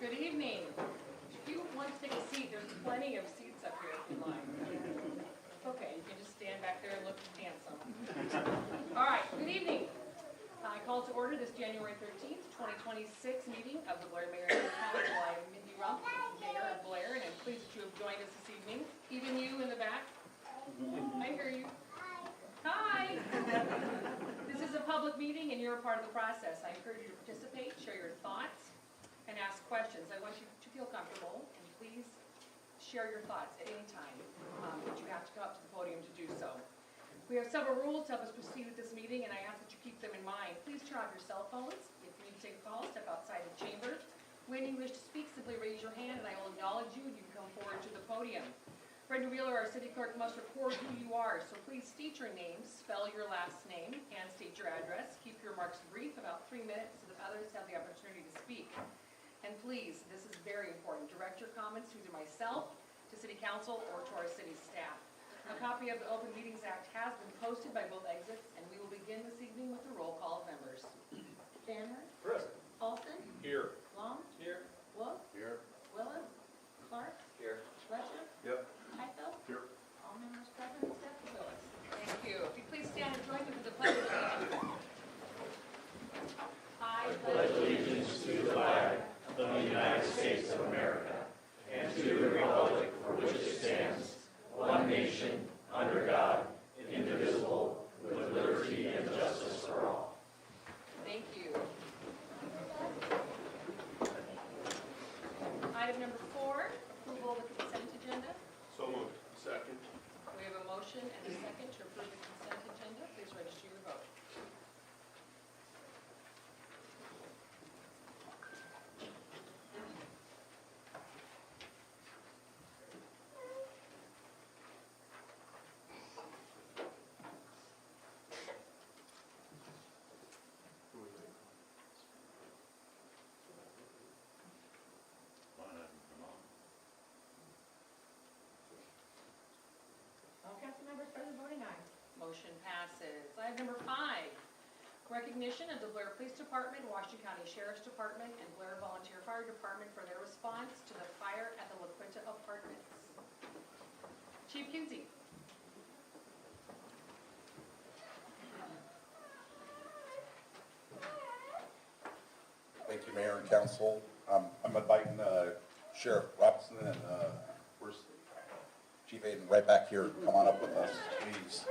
Good evening. If you want to take a seat, there's plenty of seats up here if you like. Okay, you can just stand back there and look handsome. All right, good evening. I call to order this January 13th, 2026 meeting of the Blair Mayor and Council. I'm Mindy Rump, Mayor of Blair, and I'm pleased that you have joined us this evening. Even you in the back. I hear you. Hi. This is a public meeting and you're a part of the process. I encourage you to participate, share your thoughts, and ask questions. I want you to feel comfortable, and please share your thoughts at any time, but you have to come up to the podium to do so. We have several rules to help us proceed with this meeting, and I ask that you keep them in mind. Please turn off your cell phones. If you need to take a call, step outside the chamber. When you wish to speak, simply raise your hand, and I will acknowledge you, and you can come forward to the podium. Brenda Wheeler, our city clerk, must record who you are, so please state your name, spell your last name, and state your address. Keep your remarks brief, about 3 minutes, so that others have the opportunity to speak. And please, this is very important, direct your comments to either myself, to City Council, or to our city staff. A copy of the Open Meetings Act has been posted by both exits, and we will begin this evening with the roll call of members. Banner? Present. Paulson? Here. Long? Here. Wolf? Here. Willis? Clark? Here. Fletcher? Yep. Highfield? Here. All members present except for Willis. Thank you. If you please stand and join me for the pledge of allegiance. I pledge allegiance to the flag of the United States of America and to the republic for which it stands, one nation, under God, indivisible, with liberty and justice for all. Thank you. Item number 4, approval of the consent agenda. So moved. Second. We have a motion and a second to approve the consent agenda. Please register your vote. All council members present voting aye. Motion passes. Item number 5, recognition of the Blair Police Department, Washington County Sheriff's Department, and Blair Volunteer Fire Department for their response to the fire at the La Quinta Apartments. Chief Kinsey. Thank you, Mayor and Council. I'm inviting Sheriff Robson and where's Chief Aiden right back here. Come on up with us, please.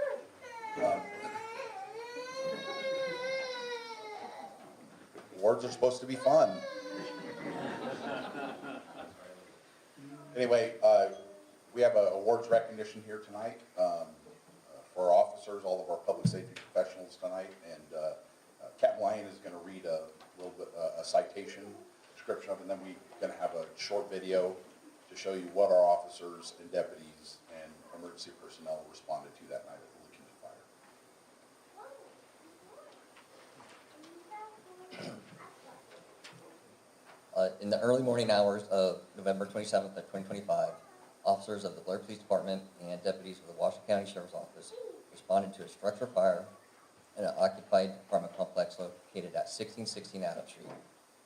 Awards are supposed to be fun. Anyway, we have an awards recognition here tonight for our officers, all of our public safety professionals tonight, and Captain Lyon is going to read a little bit a citation description of it, and then we're going to have a short video to show you what our officers and deputies and emergency personnel responded to that night at the La Quinta fire. In the early morning hours of November 27th of 2025, officers of the Blair Police Department and deputies of the Washington County Sheriff's Office responded to a structure fire in an occupied apartment complex located at 1616 Adams Street.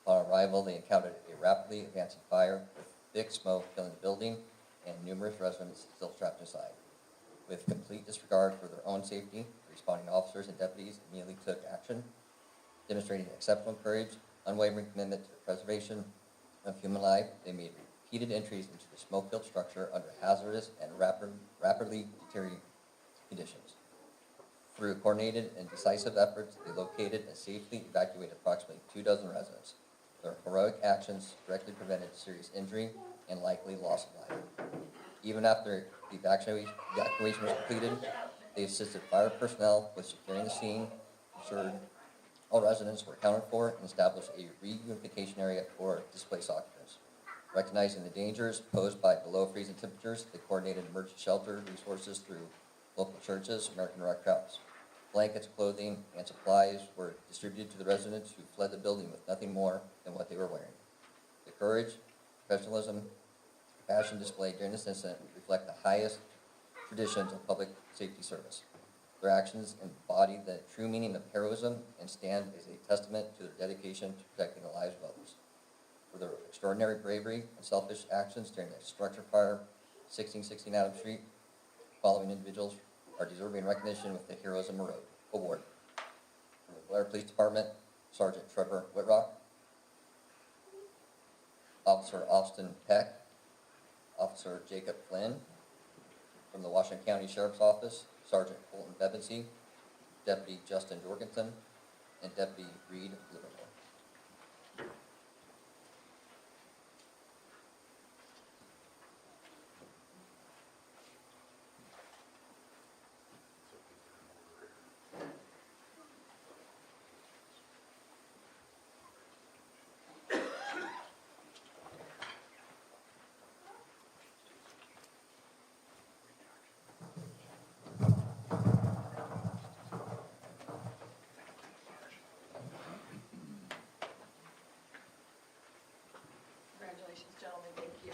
Upon arrival, they encountered a rapidly advancing fire with thick smoke filling the building and numerous residents still trapped inside. With complete disregard for their own safety, responding officers and deputies immediately took action, demonstrating exceptional courage, unwavering commitment to the preservation of human life. They made repeated entries into the smoke-filled structure under hazardous and rapidly deteriorating conditions. Through coordinated and decisive efforts, they located and safely evacuated approximately 24 residents. Their heroic actions directly prevented serious injury and likely loss of life. Even after the evacuation was completed, they assisted fire personnel with securing the scene, ensured All residents were accounted for and established a reunification area for displaced occupants. Recognizing the dangers posed by below freezing temperatures, they coordinated emergency shelter resources through local churches, American Red Cross. Blankets, clothing, and supplies were distributed to the residents who fled the building with nothing more than what they were wearing. The courage, professionalism, compassion displayed during this incident reflect the highest traditions of public safety service. Their actions embody the true meaning of heroism and stand as a testament to their dedication to protecting the lives of others. For their extraordinary bravery and selfish actions during the structure fire, 1616 Adams Street, following individuals are deserving recognition with the Heroism Award. From the Blair Police Department, Sergeant Trevor Whitrock, Officer Austin Peck, Officer Jacob Flynn. From the Washington County Sheriff's Office, Sergeant Colton Bevensey, Deputy Justin Jorgensen, and Deputy Reed Livermore. Congratulations, gentlemen, thank you.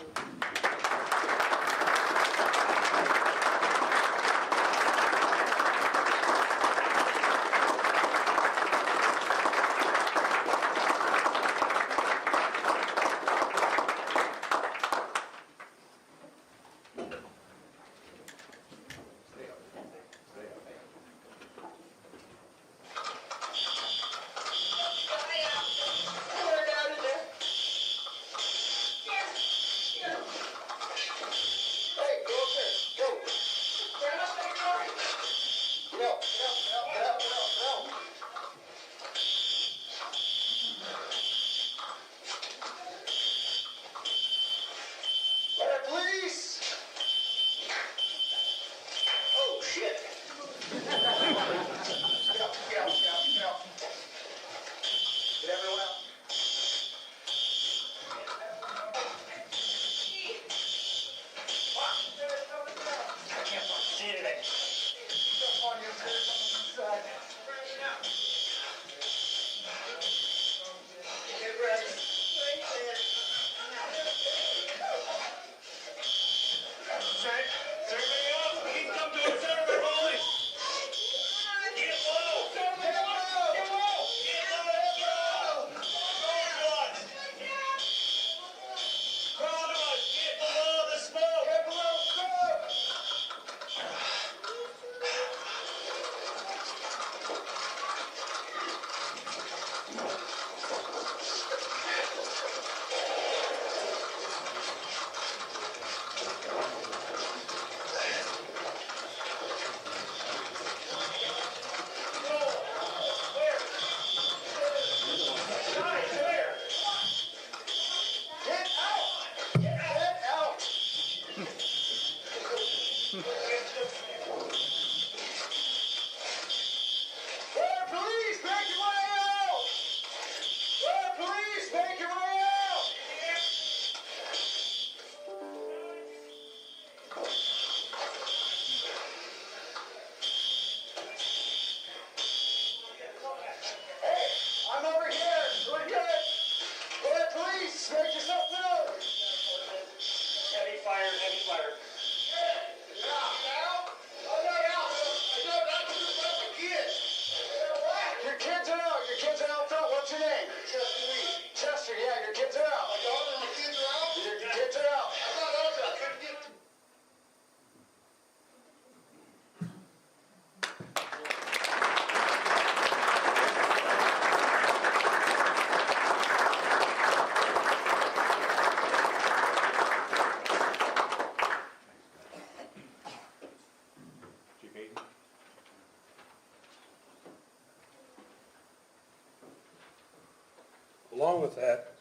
Along with that,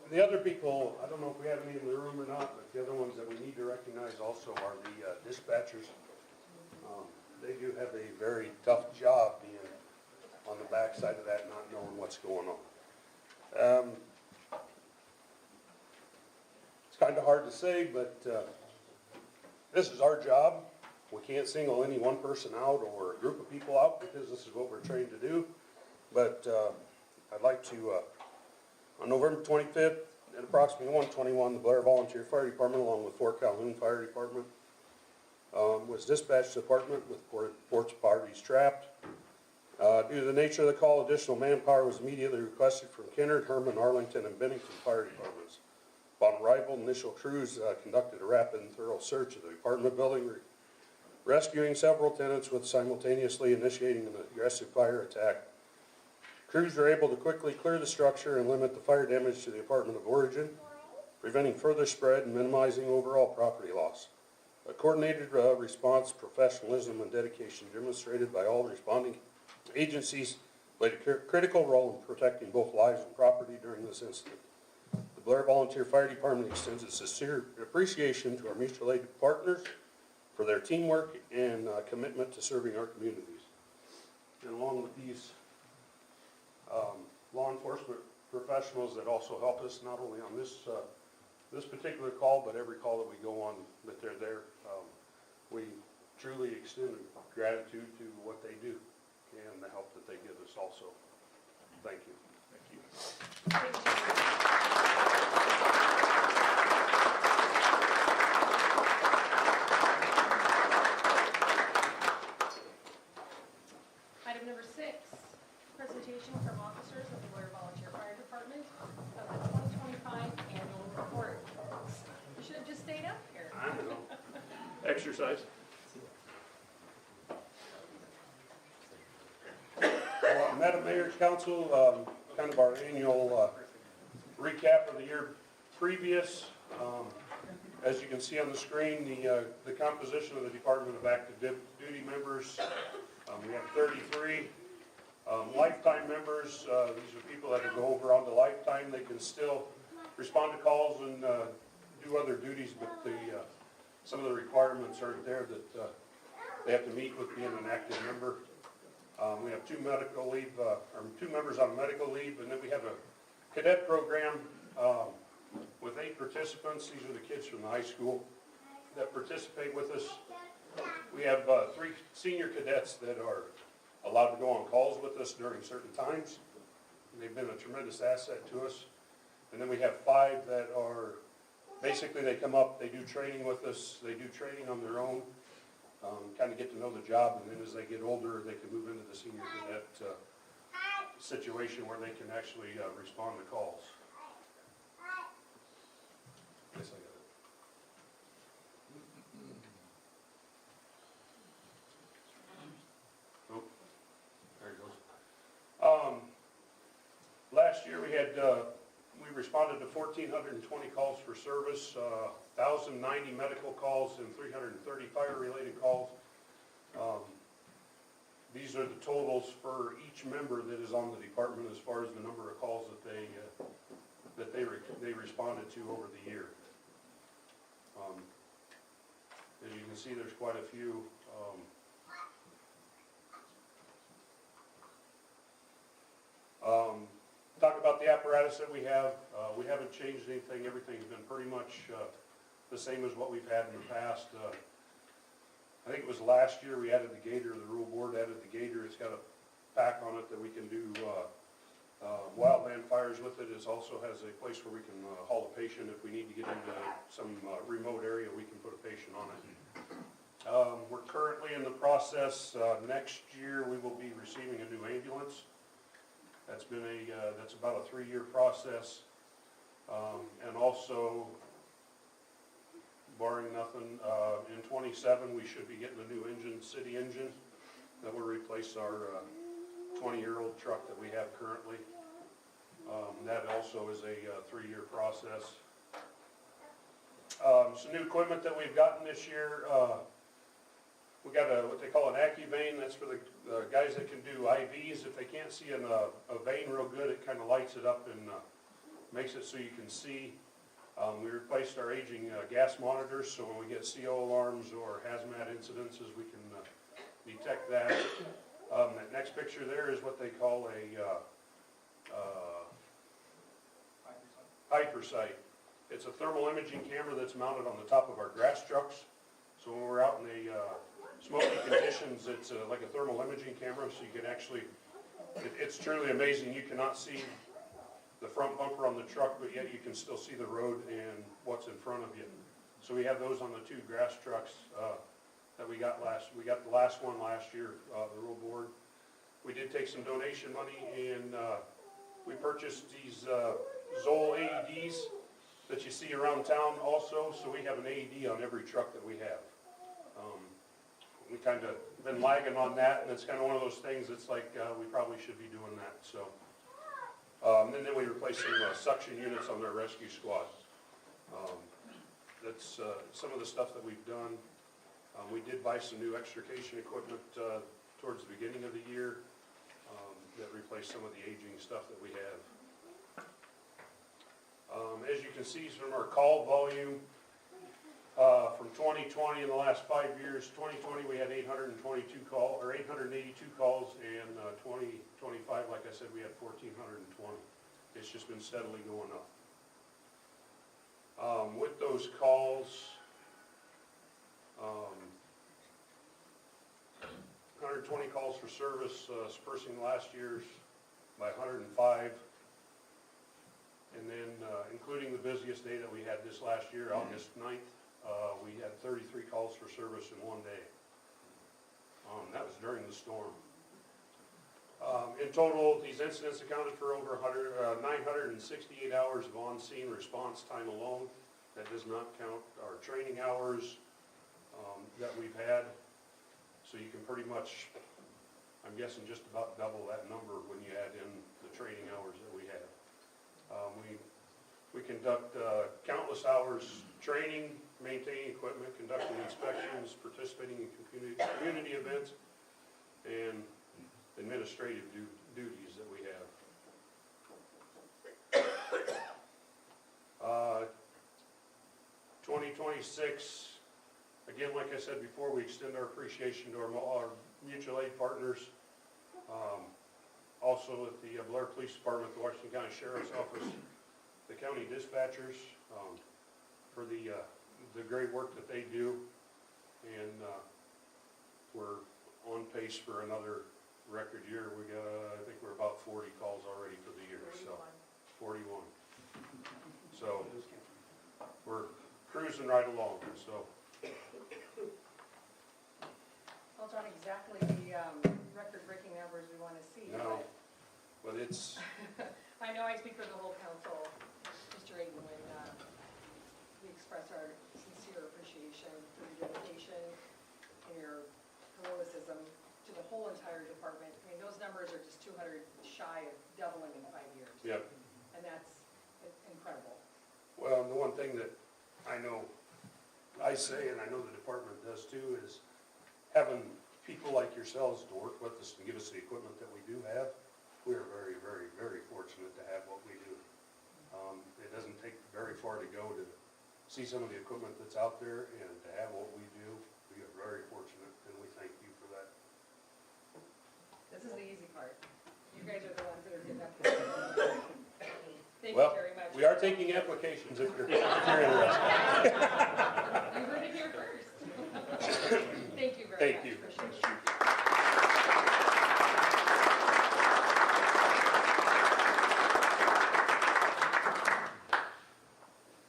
the other people, I don't know if we have any in the room or not, but the other ones that we need to recognize also are the dispatchers. they do have a very tough job being on the backside of that, not knowing what's going on. It's kind of hard to say, but this is our job. We can't single any one person out or a group of people out because this is what we're trained to do. But I'd like to, on November 25th at approximately 1:21, the Blair Volunteer Fire Department, along with Fort Calhoun Fire Department, was dispatched to the department with reports of parties trapped. Due to the nature of the call, additional manpower was immediately requested from Kennard, Herman, Arlington, and Bennington fire departments. Upon arrival, initial crews conducted a rapid and thorough search of the apartment building, rescuing several tenants with simultaneously initiating an aggressive fire attack. Crews were able to quickly clear the structure and limit the fire damage to the apartment of origin, preventing further spread and minimizing overall property loss. A coordinated response, professionalism, and dedication demonstrated by all responding agencies played a critical role in protecting both lives and property during this incident. The Blair Volunteer Fire Department extends its sincere appreciation to our mutual aid partners for their teamwork and commitment to serving our communities. And along with these law enforcement professionals that also help us not only on this particular call, but every call that we go on that they're there, we truly extend gratitude to what they do and the help that they give us also. Thank you. Thank you. Item number 6, presentation from officers of the Blair Volunteer Fire Department of the 2025 annual report. You should have just stayed up here. I don't know. Exercise. Well, Madam Mayor's Council, kind of our annual recap of the year previous. As you can see on the screen, the composition of the Department of Active Duty members. We have 33 lifetime members. These are people that go over on the lifetime. They can still respond to calls and do other duties, but some of the requirements aren't there that they have to meet with being an active member. We have 2 medical leave, or 2 members on medical leave, and then we have a cadet program with 8 participants. These are the kids from the high school that participate with us. We have 3 senior cadets that are allowed to go on calls with us during certain times. They've been a tremendous asset to us. And then we have 5 that are, basically they come up, they do training with us, they do training on their own, kind of get to know the job, and then as they get older, they can move into the senior cadet situation where they can actually respond to calls. Yes, I got it. Oh, there it goes. Last year we had, we responded to 1,420 calls for service, 1,090 medical calls, and 330 fire-related calls. These are the totals for each member that is on the department as far as the number of calls that they responded to over the year. As you can see, there's quite a few. Talk about the apparatus that we have. We haven't changed anything. Everything's been pretty much the same as what we've had in the past. I think it was last year we added the gator. The rule board added the gator. It's got a pack on it that we can do wildland fires with it. It also has a place where we can haul a patient if we need to get into some remote area. We can put a patient on it. We're currently in the process. Next year we will be receiving a new ambulance. That's been that's about a 3-year process. And also, barring nothing, in 27 we should be getting a new engine, city engine, that will replace our 20-year-old truck that we have currently. That also is a 3-year process. Some new equipment that we've gotten this year. We got what they call an AccuVein. That's for the guys that can do IVs. If they can't see in a vein real good, it kind of lights it up and makes it so you can see. We replaced our aging gas monitors, so when we get CO alarms or hazmat incidences, we can detect that. That next picture there is what they call a hypersite. It's a thermal imaging camera that's mounted on the top of our grass trucks. So when we're out in the smoky conditions, it's like a thermal imaging camera, so you can actually, it's truly amazing. You cannot see the front bumper on the truck, but yet you can still see the road and what's in front of you. So we have those on the 2 grass trucks that we got the last one last year, the roll board. We did take some donation money and we purchased these Zoll AEDs that you see around town also. So we have an AED on every truck that we have. We kind of been lagging on that, and it's kind of one of those things that's like we probably should be doing that. So, and then we replaced some suction units on their rescue squad. That's some of the stuff that we've done. We did buy some new extrication equipment towards the beginning of the year that replaced some of the aging stuff that we have. As you can see from our call volume, from 2020 in the last 5 years, 2020 we had 882 calls, and 2025, like I said, we had 1,420. It's just been steadily going up. With those calls, 120 calls for service, surpassing last year's by 105. And then, including the busiest day that we had this last year, August 9th, we had 33 calls for service in one day. That was during the storm. In total, these incidents accounted for over 968 hours of on-scene response time alone. That does not count our training hours that we've had. So you can pretty much, I'm guessing, just about double that number when you add in the training hours that we have. We conduct countless hours training, maintaining equipment, conducting inspections, participating in community events, and administrative duties that we have. 2026, again, like I said before, we extend our appreciation to our mutual aid partners. Also at the Blair Police Department, the Washington County Sheriff's Office, the county dispatchers for the great work that they do, and we're on pace for another record year. We got, I think we're about 40 calls already for the year. 41. So we're cruising right along. So. Well, it's not exactly the record-breaking numbers we want to see. No, but it's. I know I speak for the whole council, Mr. Aiden, when we express our sincere appreciation for your dedication and your heroism to the whole entire department. I mean, those numbers are just 200 shy of doubling in 5 years. Yep. And that's incredible. Well, the one thing that I know I say, and I know the department does too, is having people like yourselves to work with us and give us the equipment that we do have. We are very, very, very fortunate to have what we do. It doesn't take very far to go to see some of the equipment that's out there, and to have what we do. We are very fortunate, and we thank you for that. This is the easy part. You guys are the ones that are getting up. Thank Well, you very much. we are taking applications if you're interested. You heard it here first. Thank you very Thank much. you. Appreciate it.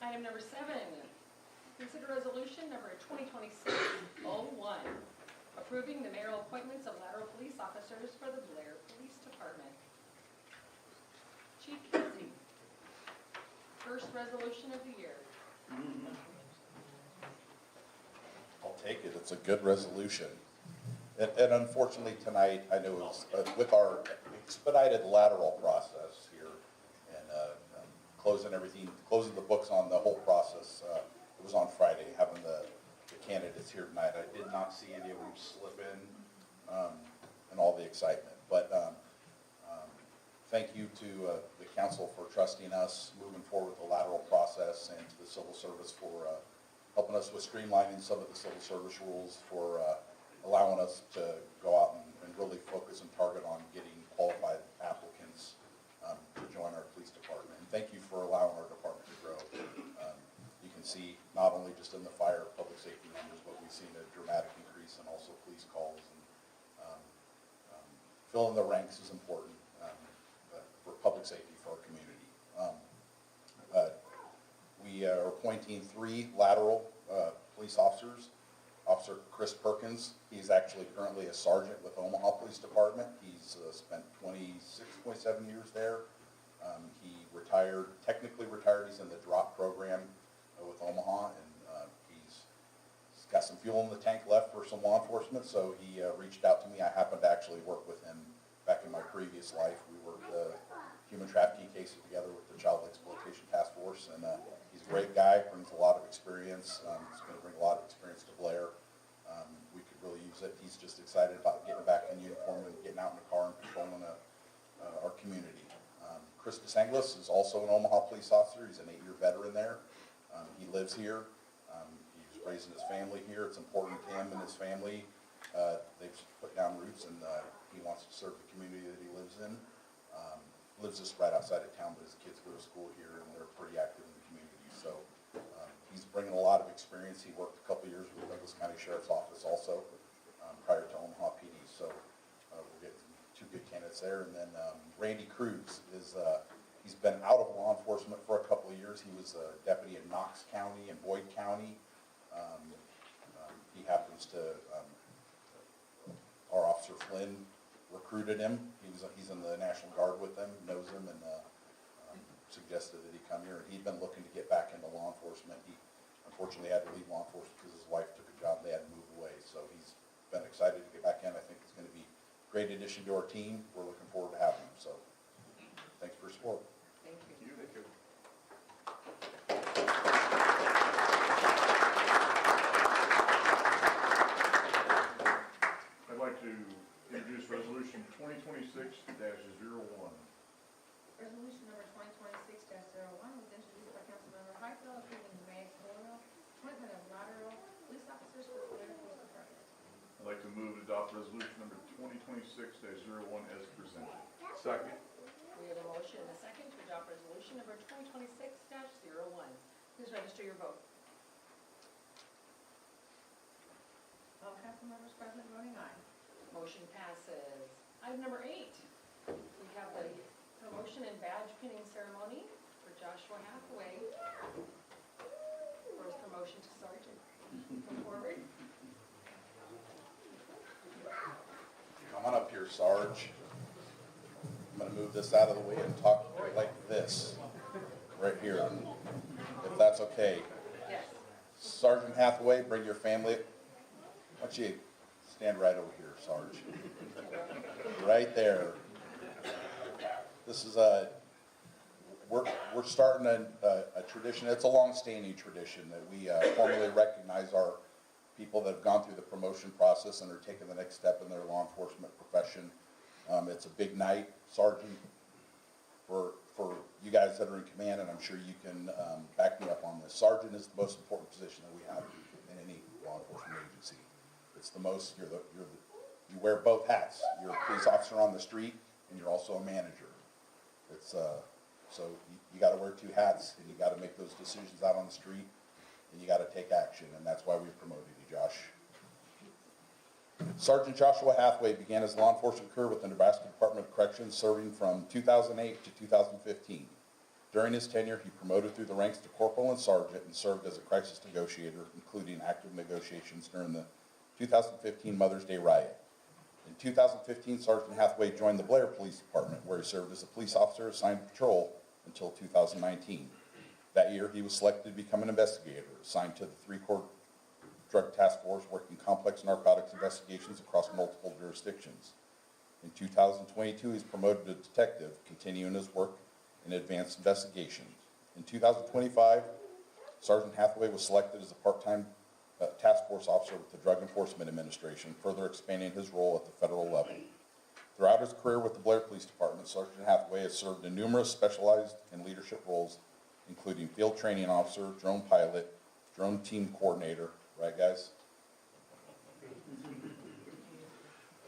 Item number 7, consider resolution number 2026-01, approving the mayoral appointments of lateral police officers for the Blair Police Department. Chief Kinsey, first resolution of the year. I'll take it. It's a good resolution. And unfortunately tonight, I know it's with our expedited lateral process here and closing the books on the whole process. It was on Friday, having the candidates here tonight. I did not see any of them slip in and all the excitement. But thank you to the council for trusting us moving forward with the lateral process, and to the civil service for helping us with streamlining some of the civil service rules for allowing us to go out and really focus and target on getting qualified applicants to join our police department. And thank you for allowing our department to grow. You can see not only just in the fire public safety numbers, but we've seen a dramatic increase in also police calls. And filling the ranks is important for public safety for our community. We are appointing 3 lateral police officers. Officer Chris Perkins, he's actually currently a sergeant with Omaha Police Department. He's spent 26.7 years there. He retired, technically retired. He's in the drop program with Omaha, and he's got some fuel in the tank left for some law enforcement, so he reached out to me. I happened to actually work with him back in my previous life. We worked human trafficking cases together with the Child Exploitation Task Force, and he's a great guy, brings a lot of experience. He's going to bring a lot of experience to Blair. We could really use it. He's just excited about getting back in uniform and getting out in the car and patrolling our community. Chris DeSanglis is also an Omaha police officer. He's an 8-year veteran there. He lives here. He's raising his family here. It's important to him and his family. They've put down roots, and he wants to serve the community that he lives in. Lives just right outside of town, but his kids go to school here, and they're pretty active in the community. So he's bringing a lot of experience. He worked a couple years with the Douglas County Sheriff's Office also prior to Omaha PD. So we'll get 2 good candidates there. And then Randy Cruz is he's been out of law enforcement for a couple of years. He was a deputy in Knox County and Boyd County. He happens to our officer Flynn recruited him. He's in the National Guard with them, knows him, and suggested that he come here. And he'd been looking to get back into law enforcement. He unfortunately had to leave law enforcement because his wife took a job. They had to move away. So he's been excited to get back in. I think it's going to be a great addition to our team. We're looking forward to having him. So thanks for your support. Thank you. Thank you. I'd like to introduce resolution 2026-01. Resolution number 2026-01 was introduced by Councilmember Highfield, approving the mayor's oral appointment of lateral police officers for the Blair Police Department. I'd like to move to adopt resolution number 2026-01 as presented. Second. We have a motion and a second to adopt resolution number 2026-01. Please register your vote. All council members present voting aye. Motion passes. Item number 8, we have the promotion and badge pinning ceremony for Joshua Hathaway for his promotion to sergeant. Come forward. Come on up here, Sarge. I'm going to move this out of the way and talk like this, right here, if that's okay. Yes. Sergeant Hathaway, bring your family. Why don't you stand right over here, Sarge? Right there. This is we're starting a tradition. It's a long-standing tradition that we formally recognize our people that have gone through the promotion process and are taking the next step in their law enforcement profession. It's a big night, Sergeant, for you guys that are in command, and I'm sure you can back me up on this. Sergeant is the most important position that we have in any law enforcement agency. It's the most. You wear both hats. You're a police officer on the street, and you're also a manager. It's so you got to wear 2 hats, and you got to make those decisions out on the street, and you got to take action, and that's why we promoted you, Josh. Sergeant Joshua Hathaway began his law enforcement career with the Nebraska Department of Corrections, serving from 2008 to 2015. During his tenure, he promoted through the ranks to corporal and sergeant and served as a crisis negotiator, including active negotiations during the 2015 Mother's Day riot. In 2015, Sergeant Hathaway joined the Blair Police Department, where he served as a police officer assigned to patrol until 2019. That year, he was selected to become an investigator, assigned to the 3-Corps Drug Task Force, working complex narcotics investigations across multiple jurisdictions. In 2022, he's promoted to detective, continuing his work in advanced investigations. In 2025, Sergeant Hathaway was selected as a part-time task force officer with the Drug Enforcement Administration, further expanding his role at the federal level. Throughout his career with the Blair Police Department, Sergeant Hathaway has served in numerous specialized and leadership roles, including field training officer, drone pilot, drone team coordinator, right guys?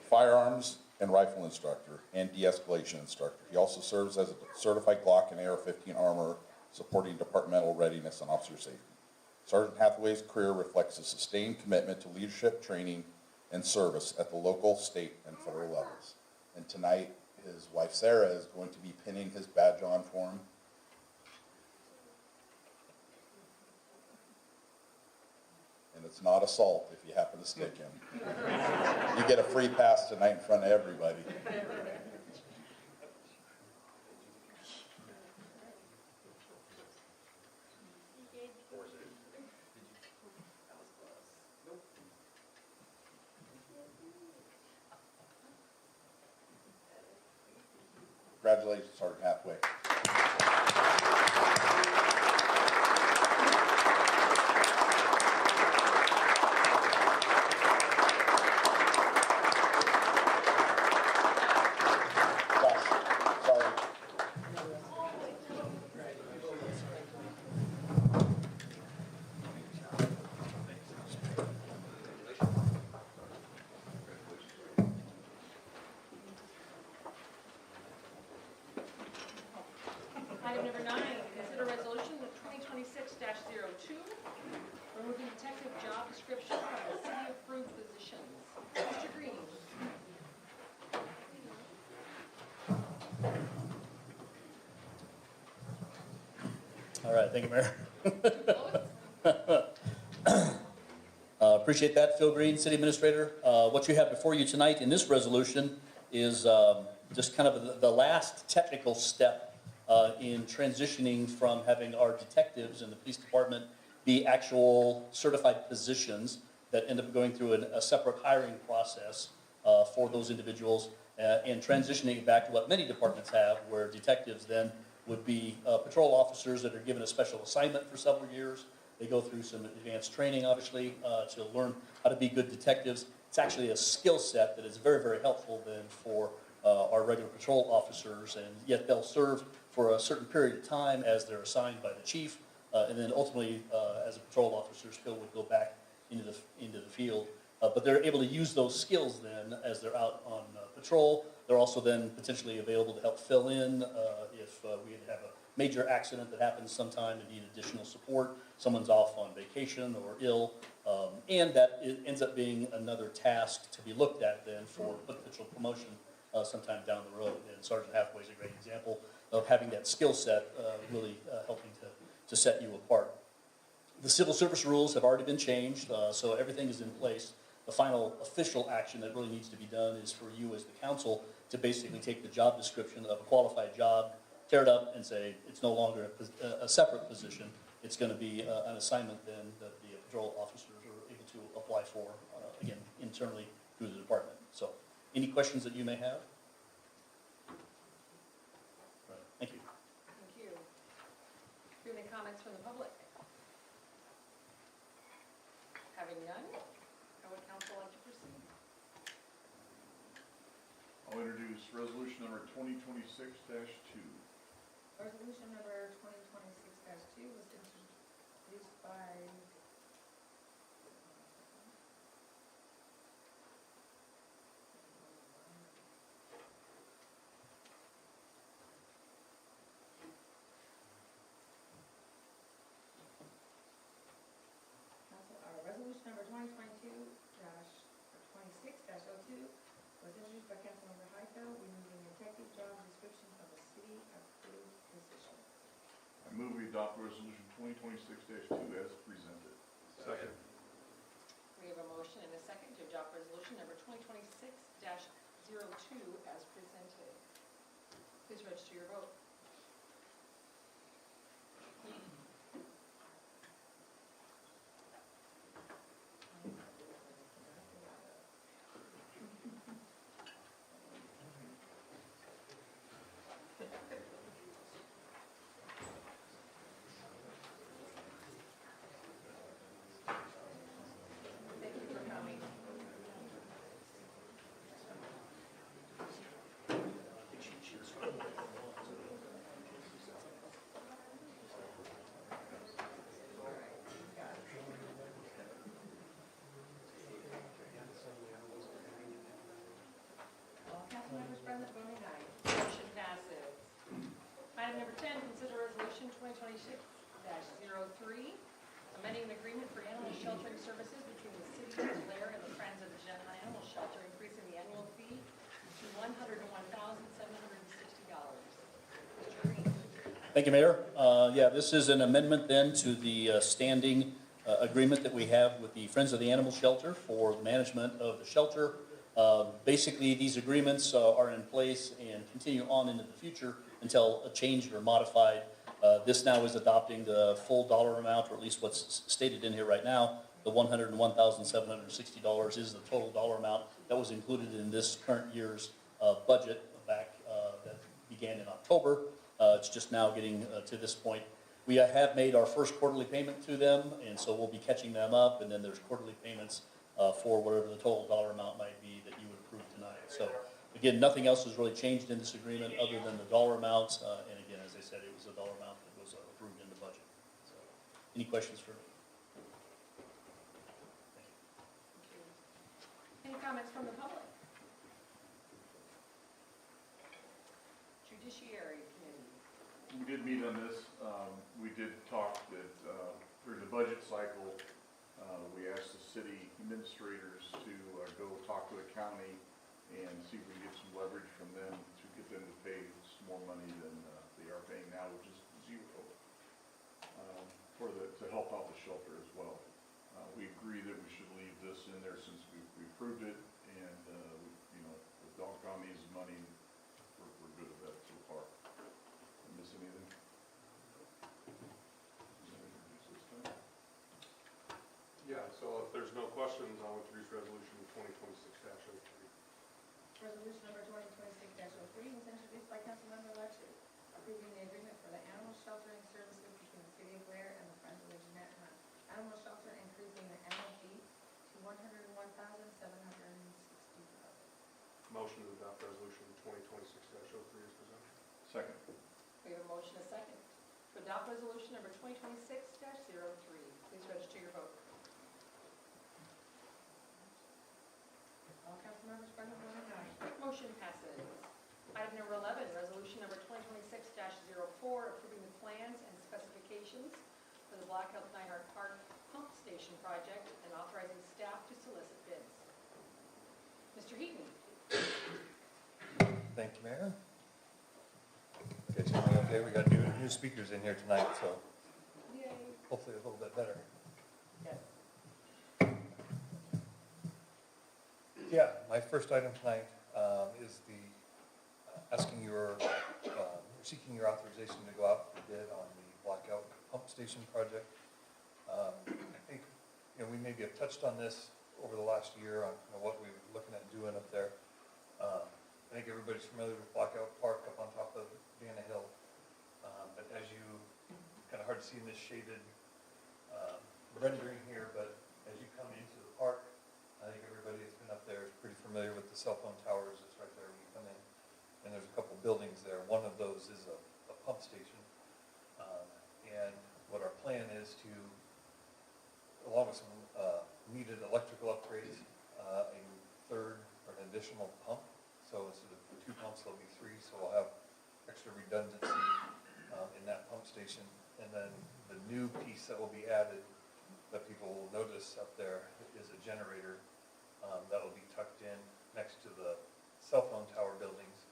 firearms and rifle instructor, and de-escalation instructor. He also serves as a certified Glock and AR-15 armor, supporting departmental readiness and officer safety. Sergeant Hathaway's career reflects a sustained commitment to leadership, training, and service at the local, state, and federal levels. And tonight, his wife Sarah is going to be pinning his badge on for him. And it's not assault if you happen to stick him. You get a free pass tonight in front of everybody. Congratulations, Sergeant Hathaway. Josh, sorry. Item number 9, consider resolution of 2026-02, removing detective job description from the city-approved positions. Mr. Green. All right, thank you, Mayor. Appreciate that, Phil Green, City Administrator. What you have before you tonight in this resolution is just kind of the last technical step in transitioning from having our detectives in the police department be actual certified positions that end up going through a separate hiring process for those individuals and transitioning back to what many departments have, where detectives then would be patrol officers that are given a special assignment for several years. They go through some advanced training, obviously, to learn how to be good detectives. It's actually a skill set that is very, very helpful then for our regular patrol officers, and yet they'll serve for a certain period of time as they're assigned by the chief, and then ultimately, as a patrol officer, still would go back into the field. But they're able to use those skills then as they're out on patrol. They're also then potentially available to help fill in if we have a major accident that happens sometime and need additional support. Someone's off on vacation or ill, and that it ends up being another task to be looked at then for potential promotion sometime down the road. And Sergeant Hathaway is a great example of having that skill set really helping to set you apart. The civil service rules have already been changed, so everything is in place. The final official action that really needs to be done is for you as the council to basically take the job description of a qualified job, tear it up and say it's no longer a separate position. It's going to be an assignment then that the patrol officers are able to apply for, again, internally through the department. So any questions that you may have? Right. Thank you. Thank you. Do you have any comments from the public? Having none, how would council like to proceed? I'll introduce resolution number 2026-2. Resolution number 2026-2 was introduced by resolution number 2022-26-02 was introduced by Councilmember Highfield, removing detective job description from the city approved position. I move we adopt resolution 2026-2 as presented. Second. We have a motion and a second to adopt resolution number 2026-02 as presented. Please register your vote. 2026-03, amending an agreement for animal sheltering services between the city of Blair and the Friends of the Gentle Animal Shelter, increasing the annual fee to $101,760. Mr. Green. Thank you, Mayor. Yeah, this is an amendment then to the standing agreement that we have with the Friends of the Animal Shelter for the management of the shelter. Basically, these agreements are in place and continue on into the future until changed or modified. This now is adopting the full dollar amount, or at least what's stated in here right now. The $101,760 is the total dollar amount that was included in this current year's budget back that began in October. It's just now getting to this point. We have made our first quarterly payment to them, and so we'll be catching them up, and then there's quarterly payments for whatever the total dollar amount might be that you would approve tonight. So again, nothing else has really changed in this agreement other than the dollar amounts, and again, as I said, it was a dollar amount that was approved in the budget. So, any questions for me? Any comments from the public? Judiciary Committee. We did meet on this. We did talk that through the budget cycle, we asked the city administrators to go talk to the county and see if we can get some leverage from them to get them to pay some more money than they are paying now, which is zero, to help out the shelter as well. We agree that we should leave this in there since we approved it, and the dog pound needs money. We're good with that so far. Miss anything? Yeah, so if there's no questions, I'll introduce resolution 2026-03. Resolution number 2026-03 was introduced by Councilmember Lecter, approving the agreement for the animal sheltering services between the city of Blair and the Friends of the Jeanette Animal Shelter, increasing the annual fee to $101,760. Motion to adopt resolution 2026-03 is presented. Second. We have a motion, a second, to adopt resolution number 2026-03. Please register your vote. All councilmembers present voting aye. Motion passes. Item number 11, resolution number 2026-04, approving the plans and specifications for the Black Elk Nighthawk Park Pump Station project and authorizing staff to solicit bids. Mr. Heaton. Thank you, Mayor. Okay, we got new speakers in here tonight, so Yay. hopefully a little bit better. Yes. Yeah, my first item tonight is seeking your authorization to go out for bid on the Black Elk Pump Station project. I think, we maybe have touched on this over the last year on what we were looking at doing up there. I think everybody's familiar with Black Elk Park up on top of Vanna Hill. But as you, kind of hard to see in this shaded rendering here, but as you come into the park, I think everybody that's been up there is pretty familiar with the cell phone towers that's right there when you come in. And there's a couple buildings there. One of those is a pump station. And what our plan is to, along with some needed electrical upgrades, a third or an additional pump. So instead of 2 pumps, there'll be 3, so we'll have extra redundancy in that pump station. And then the new piece that will be added that people will notice up there is a generator that will be tucked in next to the cell phone tower buildings.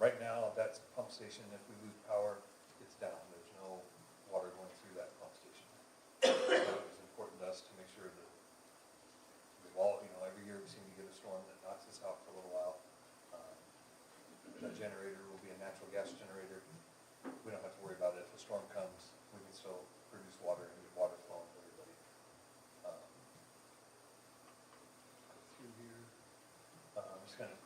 Right now, that pump station, if we lose power, it's down. There's no water going through that pump station. So it was important to us to make sure that we've all, every year we seem to get a storm that knocks us out for a little while. That generator will be a natural gas generator. We don't have to worry about it. If a storm comes, we can still produce water and get water flowing for everybody. Through here, just kind of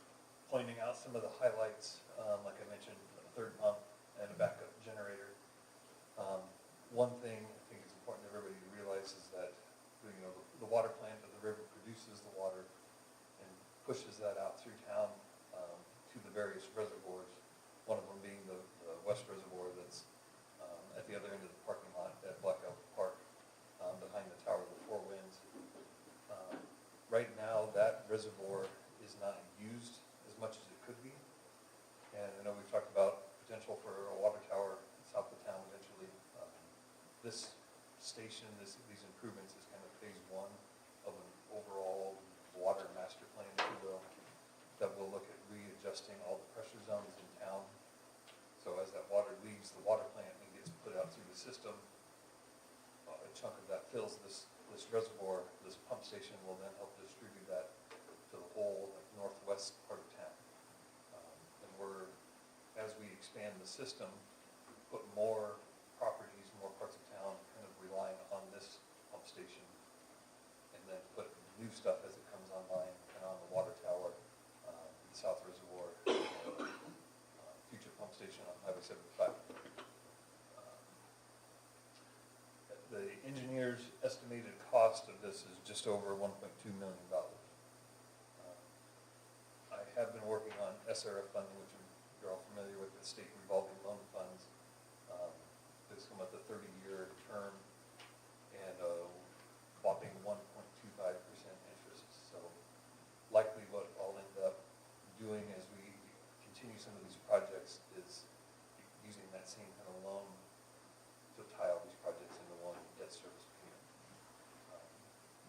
pointing out some of the highlights. Like I mentioned, a third pump and a backup generator. One thing I think is important that everybody realizes that the water plant of the river produces the water and pushes that out through town to the various reservoirs. One of them being the West Reservoir that's at the other end of the parking lot at Black Elk Park, behind the Tower of the Four Winds. Right now, that reservoir is not used as much as it could be. And I know we've talked about potential for a water tower south of town eventually. system, a chunk of that fills this reservoir. This pump station will then help distribute that to the whole like, northwest part of town. And as we expand the system, put more properties, more parts of town kind of relying on this pump station, and then put new stuff as it comes online, kind of on the water tower, the South Reservoir, future pump station on Highway 75. The engineer's estimated cost of this is just over $1.2 million. I have been working on SRF funding, which you're all familiar with, the state revolving loan funds. This come with a 30-year term and a whopping 1.25% interest. So likely what I'll end up doing as we continue some of these projects is using that same kind of loan to tie all these projects into one debt service payment.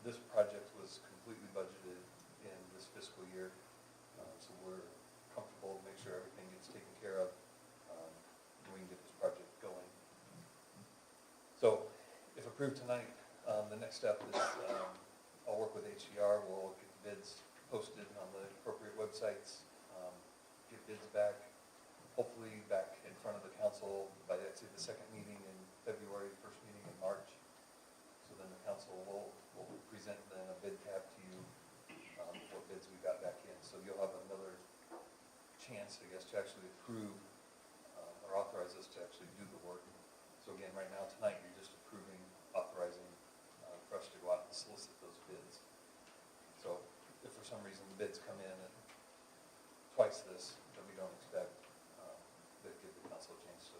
This project was completely budgeted in this fiscal year, so we're comfortable to make sure everything gets taken care of, and we can get this project going. So, if approved tonight, the next step is I'll work with HCR. We'll get the bids posted on the appropriate websites, get bids back, hopefully back in front of the council by, I'd say, the second meeting in February, first meeting in March. So then the council will present then a bid tab to you, what bids we got back in. So you'll have another chance, I guess, to actually approve or authorize us to actually do the work. So again, right now, tonight, you're just approving, authorizing for us to go out and solicit those bids. So if for some reason the bids come in at twice this that we don't expect, that give the council a chance to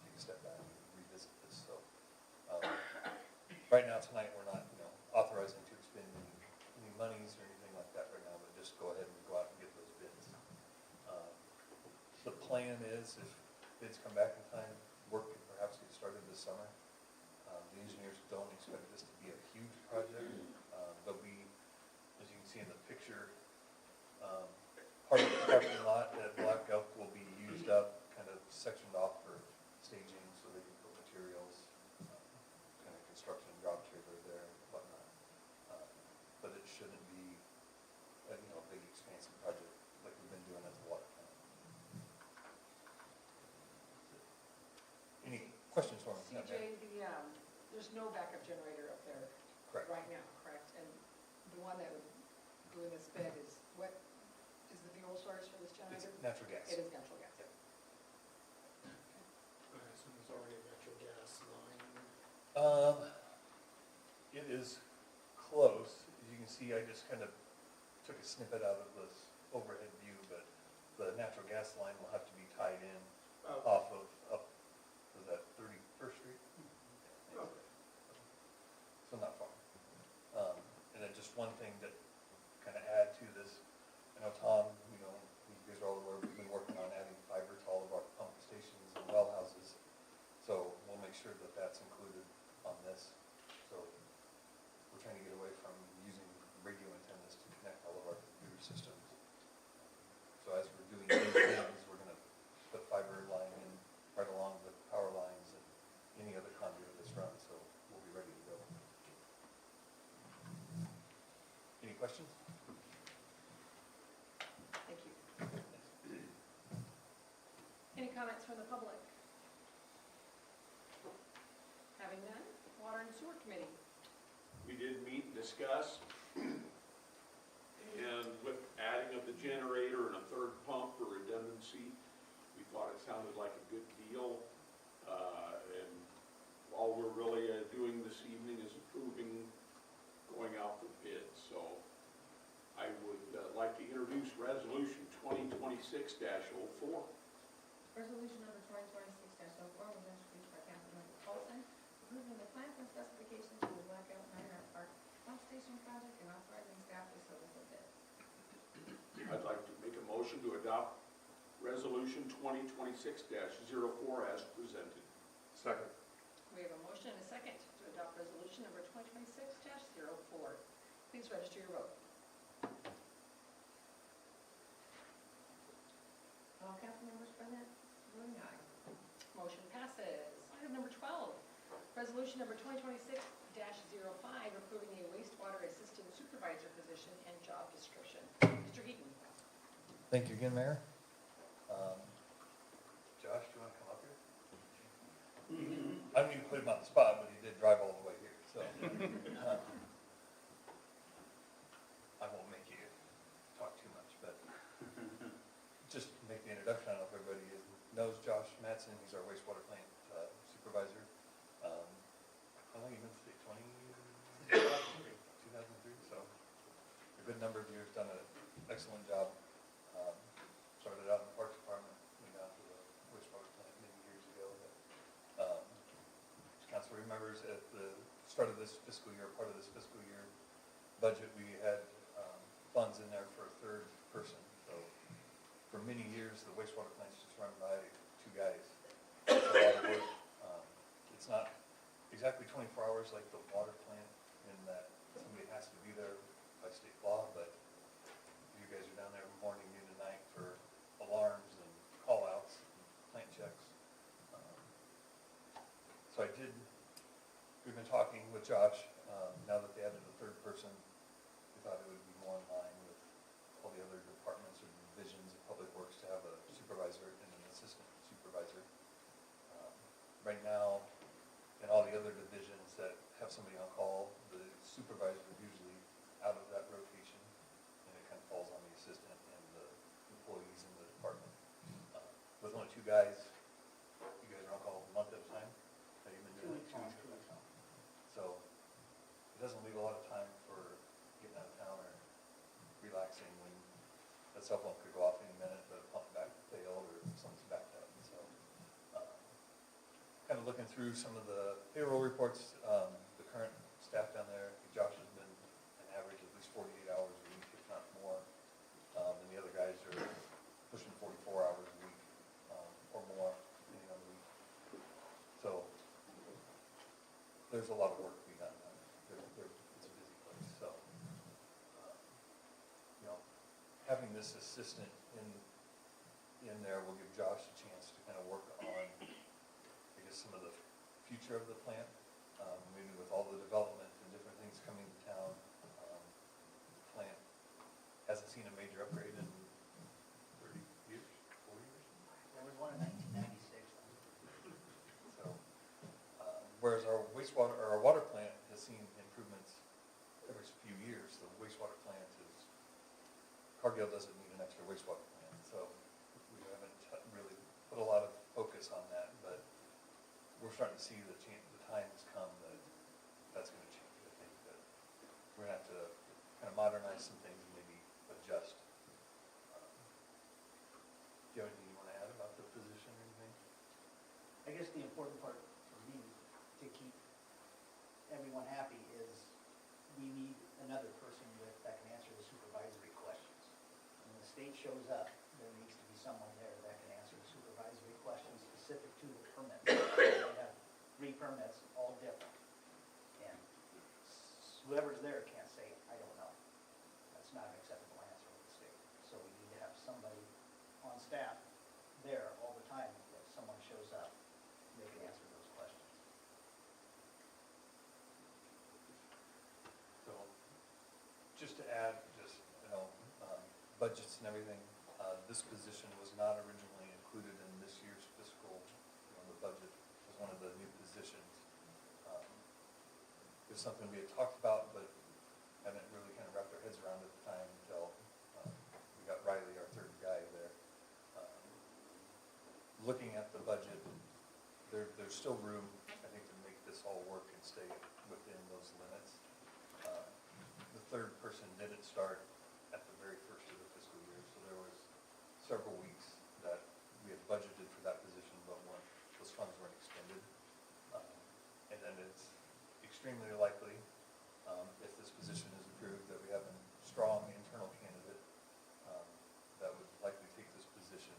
take a step back and revisit this. So right now, tonight, we're not, authorizing to expend any monies or anything like that right now, but just go ahead and go out and get those bids. The plan is, if bids come back in time, work can perhaps get started this summer. The engineers don't expect this to be a huge project. There'll be, as you can see in the picture, part of the parking lot at Black Elk will be used up, kind of sectioned off for staging so they can put materials, kind of construction drop trailer there and whatnot. But it shouldn't be a big expansive project like we've been doing at the water tower. Any questions for me? CJ, there's no backup generator up there Correct. right now, correct? And the one that would go in this bed is, what is the fuel source for this It's generator? natural gas. It is natural gas. I assume there's already a natural gas line. It is close. As you can see, I just kind of took a snippet out of this overhead view, but the natural gas line will have to be tied in off of, was that 31st Street? So not far. And then just one thing that kind of add to this, I know Tom, you guys are all aware, we've been working on adding fiber to all of our pump stations and well houses. So we'll make sure that that's included on this. So we're trying to get away from using radio antennas to connect all of our computer systems. So as we're doing these things, we're going to put fiber line in right along the power lines and any other conduit that's run, so we'll be ready to go. Any questions? Thank you. Any comments from the public? Having none, Water and Sewer Committee. We did meet and discuss, and with adding of the generator and a third pump for redundancy, we thought it sounded like a good deal. And all we're really doing this evening is approving going out for bid. So I would like to introduce Resolution 2026-04. Resolution number 2026-04 was introduced by Councilmember Paulson, approving the plans and specifications for the Blackout Minor Park Pump Station project and authorizing staff to solicit bids. I'd like to make a motion to adopt Resolution 2026-04 as presented. Second. We have a motion and a second to adopt resolution number 2026-04. Please register your vote. All council members present, voting aye. Motion passes. Item number 12, Resolution number 2026-05, approving a wastewater assistant supervisor position and job description. Mr. Heaton. Thank you again, Mayor. Josh, do you want to come up here? I don't mean to put him on the spot, but he did drive all the way here, so. I won't make you talk too much, but just to make the introduction, I don't know if everybody knows Josh Mattson. He's our wastewater plant supervisor. How long have you been with the state? 2003, so a good number of years, done an excellent job. Started out in the Parks Department, went down to the wastewater plant many years ago. As council remembers, at the start of this fiscal year, part of this fiscal year budget, we had funds in there for a third person. So for many years, the wastewater plant's just run by two guys. It's a lot of work. It's not exactly 24 hours like the water plant in that somebody has to be there by state law, but you guys are down there morning, noon, and night for alarms and call-outs, and plant checks. So we've been talking with Josh, now that they added a third person, we thought it would be more in line with all the other departments or divisions of public works to have a supervisor and an assistant supervisor. Right now, in all the other divisions that have somebody on call, the supervisor is usually out of that rotation, and it kind of falls on the assistant and the employees in the department. With only two guys, you guys are on call a month at a time? Have you been doing it 2 weeks at a time? So it doesn't leave a lot of time for getting out of town or relaxing when that cell phone could go off any minute, the pump back failed, or something's backed up. So kind of looking through some of the payroll reports, the current staff down there, Josh has been an average of at least 48 hours a week, if not more. And the other guys are pushing 44 hours a week or more, depending on the week. So there's a lot of work to be done. It's a busy place. So, having this assistant in there will give Josh a chance to kind of work on, I guess, some of the future of the plant, maybe with all the development and different things coming to town. The plant hasn't seen a major upgrade in 30 years, 40 years. There was one in 1996. So, whereas our water plant has seen improvements every few years, the wastewater plant is, Cargill doesn't need an extra wastewater plant, so we haven't really put a lot of focus on that, but we're starting to see the time has come that that's going to change. I think that we're going to have to kind of modernize some things and maybe adjust. Do you have anything you want to add about the position or anything? I guess the important part for me to keep everyone happy is we need another person that can answer the supervisory questions. When the state shows up, there needs to be someone there that can answer the supervisory questions specific to the permit. We have 3 permits, all different. And whoever's there can't say, I don't know. That's not an acceptable answer with the state. So we need to have somebody on staff there all the time. If someone shows up, they can answer those questions. So, just to add, budgets and everything, this position was not originally included in this year's fiscal, the budget was one of the new positions. It was something we had talked about, but hadn't really kind of wrapped our heads around at the time until we got Riley, our third guy there. Looking at the budget, there's still room, I think, to make this all work and stay within those limits. The third person didn't start at the very first of the fiscal year, so there was several weeks that we had budgeted for that position, but those funds weren't expended. And then it's extremely likely, if this position is approved, that we have a strong internal candidate that would likely take this position.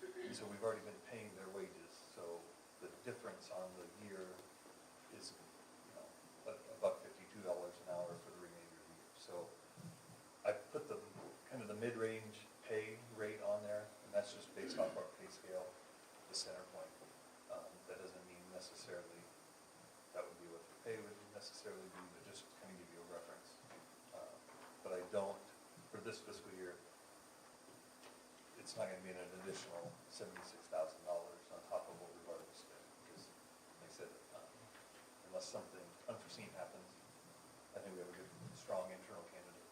And so we've already been paying their wages, so the difference on the year is, $152 an hour for the remainder of the year. So I put the kind of the mid-range pay rate on there, and that's just based off our pay scale, the center point. That doesn't mean necessarily it's not gonna be an additional $76,000 on top of what we've already spent, because, like I said, unless something unforeseen happens, I think we have a good, strong internal candidate.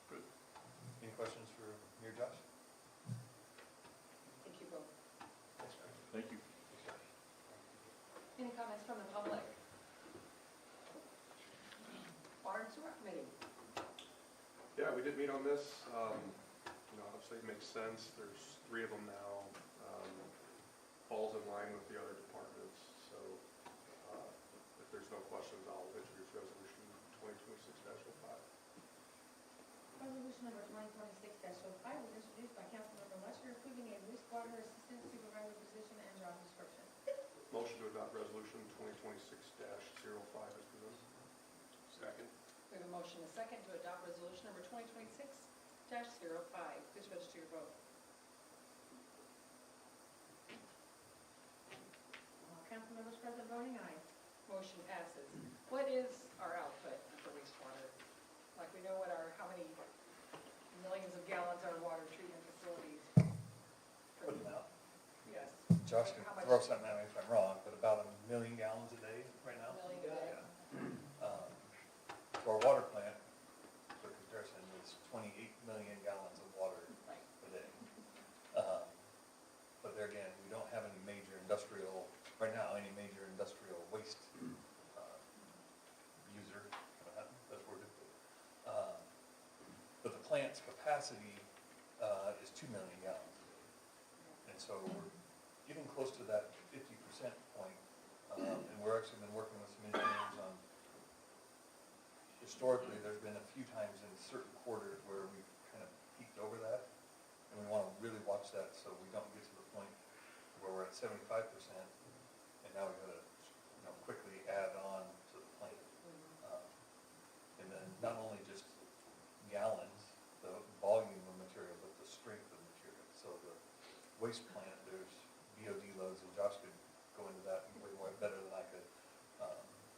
Good. Any questions for me or Josh? Thank you both. Thanks, Greg. Thank you. Any comments from the public? Water and Sewer Committee. Yeah, we did meet on this. Obviously it makes sense. There's 3 of them now. Falls in line with the other departments. So if there's no questions, I'll introduce resolution 2026-05. Resolution number 2026-05 was introduced by Councilmember Letcher, approving a wastewater assistant supervisor position and job description. Motion to adopt resolution 2026-05 is presented. Second. We have a motion and a second to adopt resolution number 2026-05. Please register your vote. Councilmembers present voting aye. Motion passes. What is our output for wastewater? Like, we know what how many millions of gallons our water treatment facilities. Put them out. Yes. Josh can How much? throw something at me if I'm wrong, but about 1 million gallons a day right now. Million a day. So our water plant, for comparison, is 28 million gallons of water Right. a day. But there again, we don't have any major industrial, right now, any major industrial waste user. That's where but the plant's capacity is 2 million gallons a day. And so we're getting close to that 50% point. And we're actually been working with some engineers on, historically, there's been a few times in certain quarters where we've kind of peaked over that. And we want to really watch that so we don't get to the point where we're at 75%. And now we've got to, quickly add on to the plant. And then not only just gallons, the volume of material, but the strength of material. So the waste plant, there's BOD loads, and Josh could go into that way more better than I could.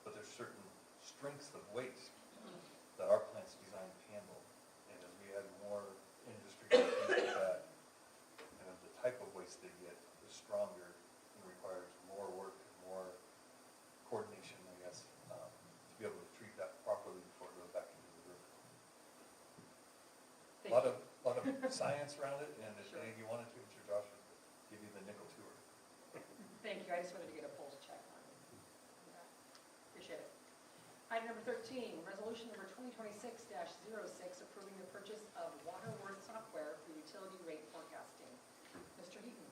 But there's certain strengths of waste that our plant's designed to handle. And as we add more industry and things like that, the type of waste they get is stronger and requires more work, more coordination, I guess, to be able to treat that properly before it goes back into the river. A lot of science around it, and if Sure. any of you wanted to, I'm sure Josh would give you the nickel tour. Thank you. I just wanted to get a pulse check on that. Appreciate it. Item number 13, resolution number 2026-06, approving the purchase of Waterworth software for utility rate forecasting. Mr. Heaton.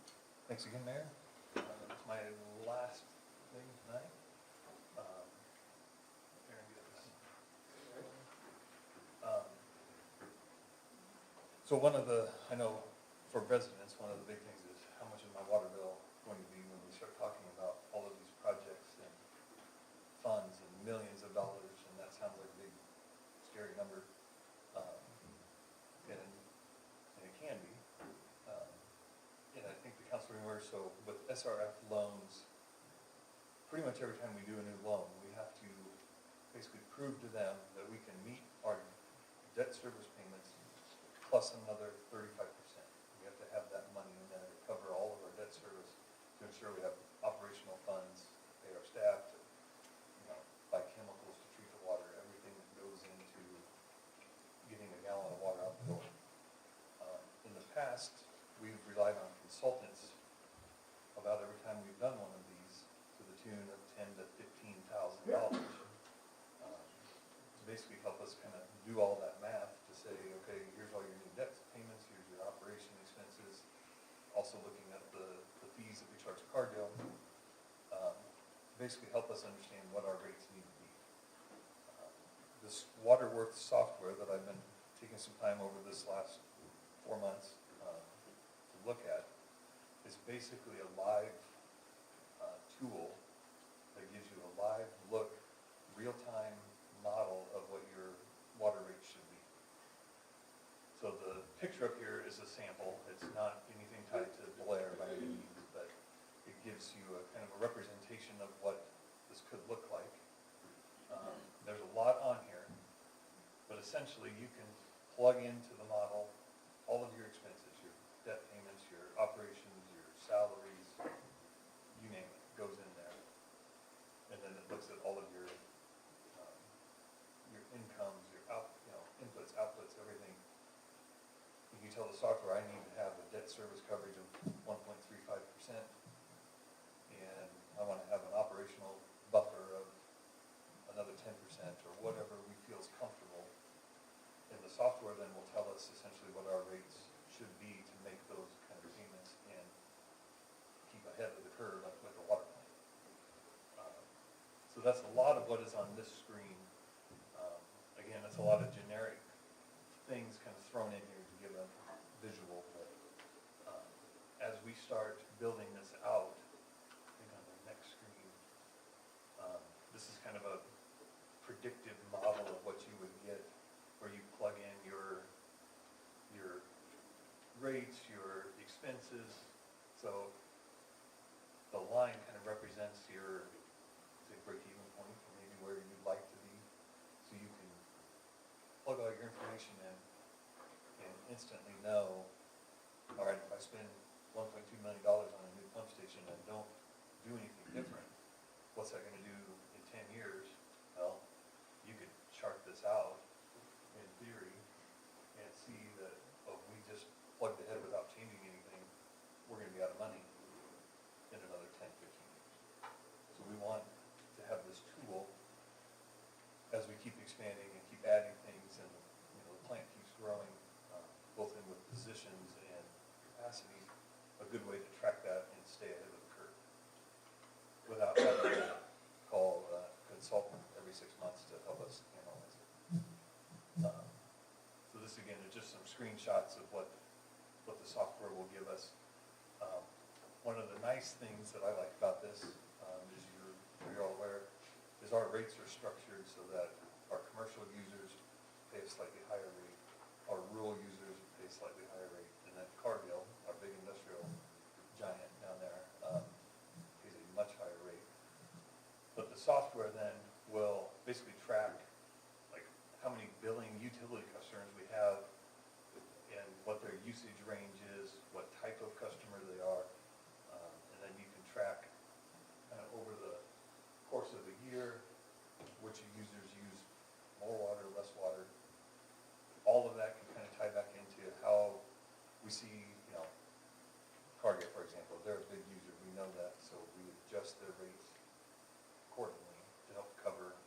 Thanks again, Mayor. It's my last thing tonight. Aaron, get this. So one of the, I know for residents, one of the big things is how much is my water bill going to be when we start talking about all of these projects and funds and millions of dollars, and that sounds like a big, scary number. And it can be. And I think the council remembers, so with SRF loans, pretty much every time we do a new loan, we have to basically prove to them that we can meet our debt service payments plus another 35%. We have to have that money in there to cover all of our debt service, to ensure we have operational funds, pay our staff, to, buy chemicals to treat the water, everything that goes into getting a gallon of water out the door. In the past, we've relied on consultants about every time we've done one of these to the tune of $10,000 to $15,000. To basically help us kind of do all that math to say, okay, here's all your new debt payments, here's your operation expenses, also looking at the fees that we charge Cargill, basically help us understand what our rates need to be. This Waterworth software that I've been taking some time over this last 4 months to look at is basically a live tool that gives you a live look, real-time model of what your water rate should be. So the picture up here is a sample. It's not anything tied to Blair by any means, but it gives you a kind of a representation of what this could look like. There's a lot on here, but essentially you can plug into the model all of your expenses, your debt payments, your operations, your salaries, you name it, goes in there. And then it looks at all of your incomes, your inputs, outputs, everything. You tell the software, I need to have a debt service coverage of 1.35%, and I want to have an operational buffer of another 10% or whatever we feel is comfortable. And the software then will tell us essentially what our rates should be to make those kind of payments and keep ahead of the curve like with the water plant. So that's a lot of what is on this screen. Again, it's a lot of generic things kind of thrown in here to give a visual, but as we start building this out, I think on the next screen, this is kind of a predictive model of what you would get, where you plug in your rates, your expenses. So the line kind of represents your, say, break-even point, or maybe where you'd like to be. So you can plug all your information in and instantly know, all right, if I spend $1.2 million on a new pump station and don't do anything different, what's that going to do in 10 years? Well, you could chart this out in theory and see that, oh, we just plugged ahead without changing anything, we're going to be out of money in another 10, 15 years. So we want to have this tool as we keep expanding and keep adding things, and the plant keeps growing, both in with positions and capacity, a good way to track that and stay ahead of the curve without having to call a consultant every 6 months to help us analyze it. So this again is just some screenshots of what the software will give us. One of the nice things that I like about this, as you're all aware, is our rates are structured so that our commercial users pay a slightly higher rate, our rural users pay a slightly higher rate, and then Cargill, our big industrial giant down there, pays a much higher rate. But the software then will basically track like how many billing utility customers we have and what their usage range is, what type of customer they are, and then you can track kind of over the course of the year which users use more water, less water. All of that can kind of tie back into how we see, Cargill, for example, they're a big user, we know that, so we adjust their rates accordingly to help cover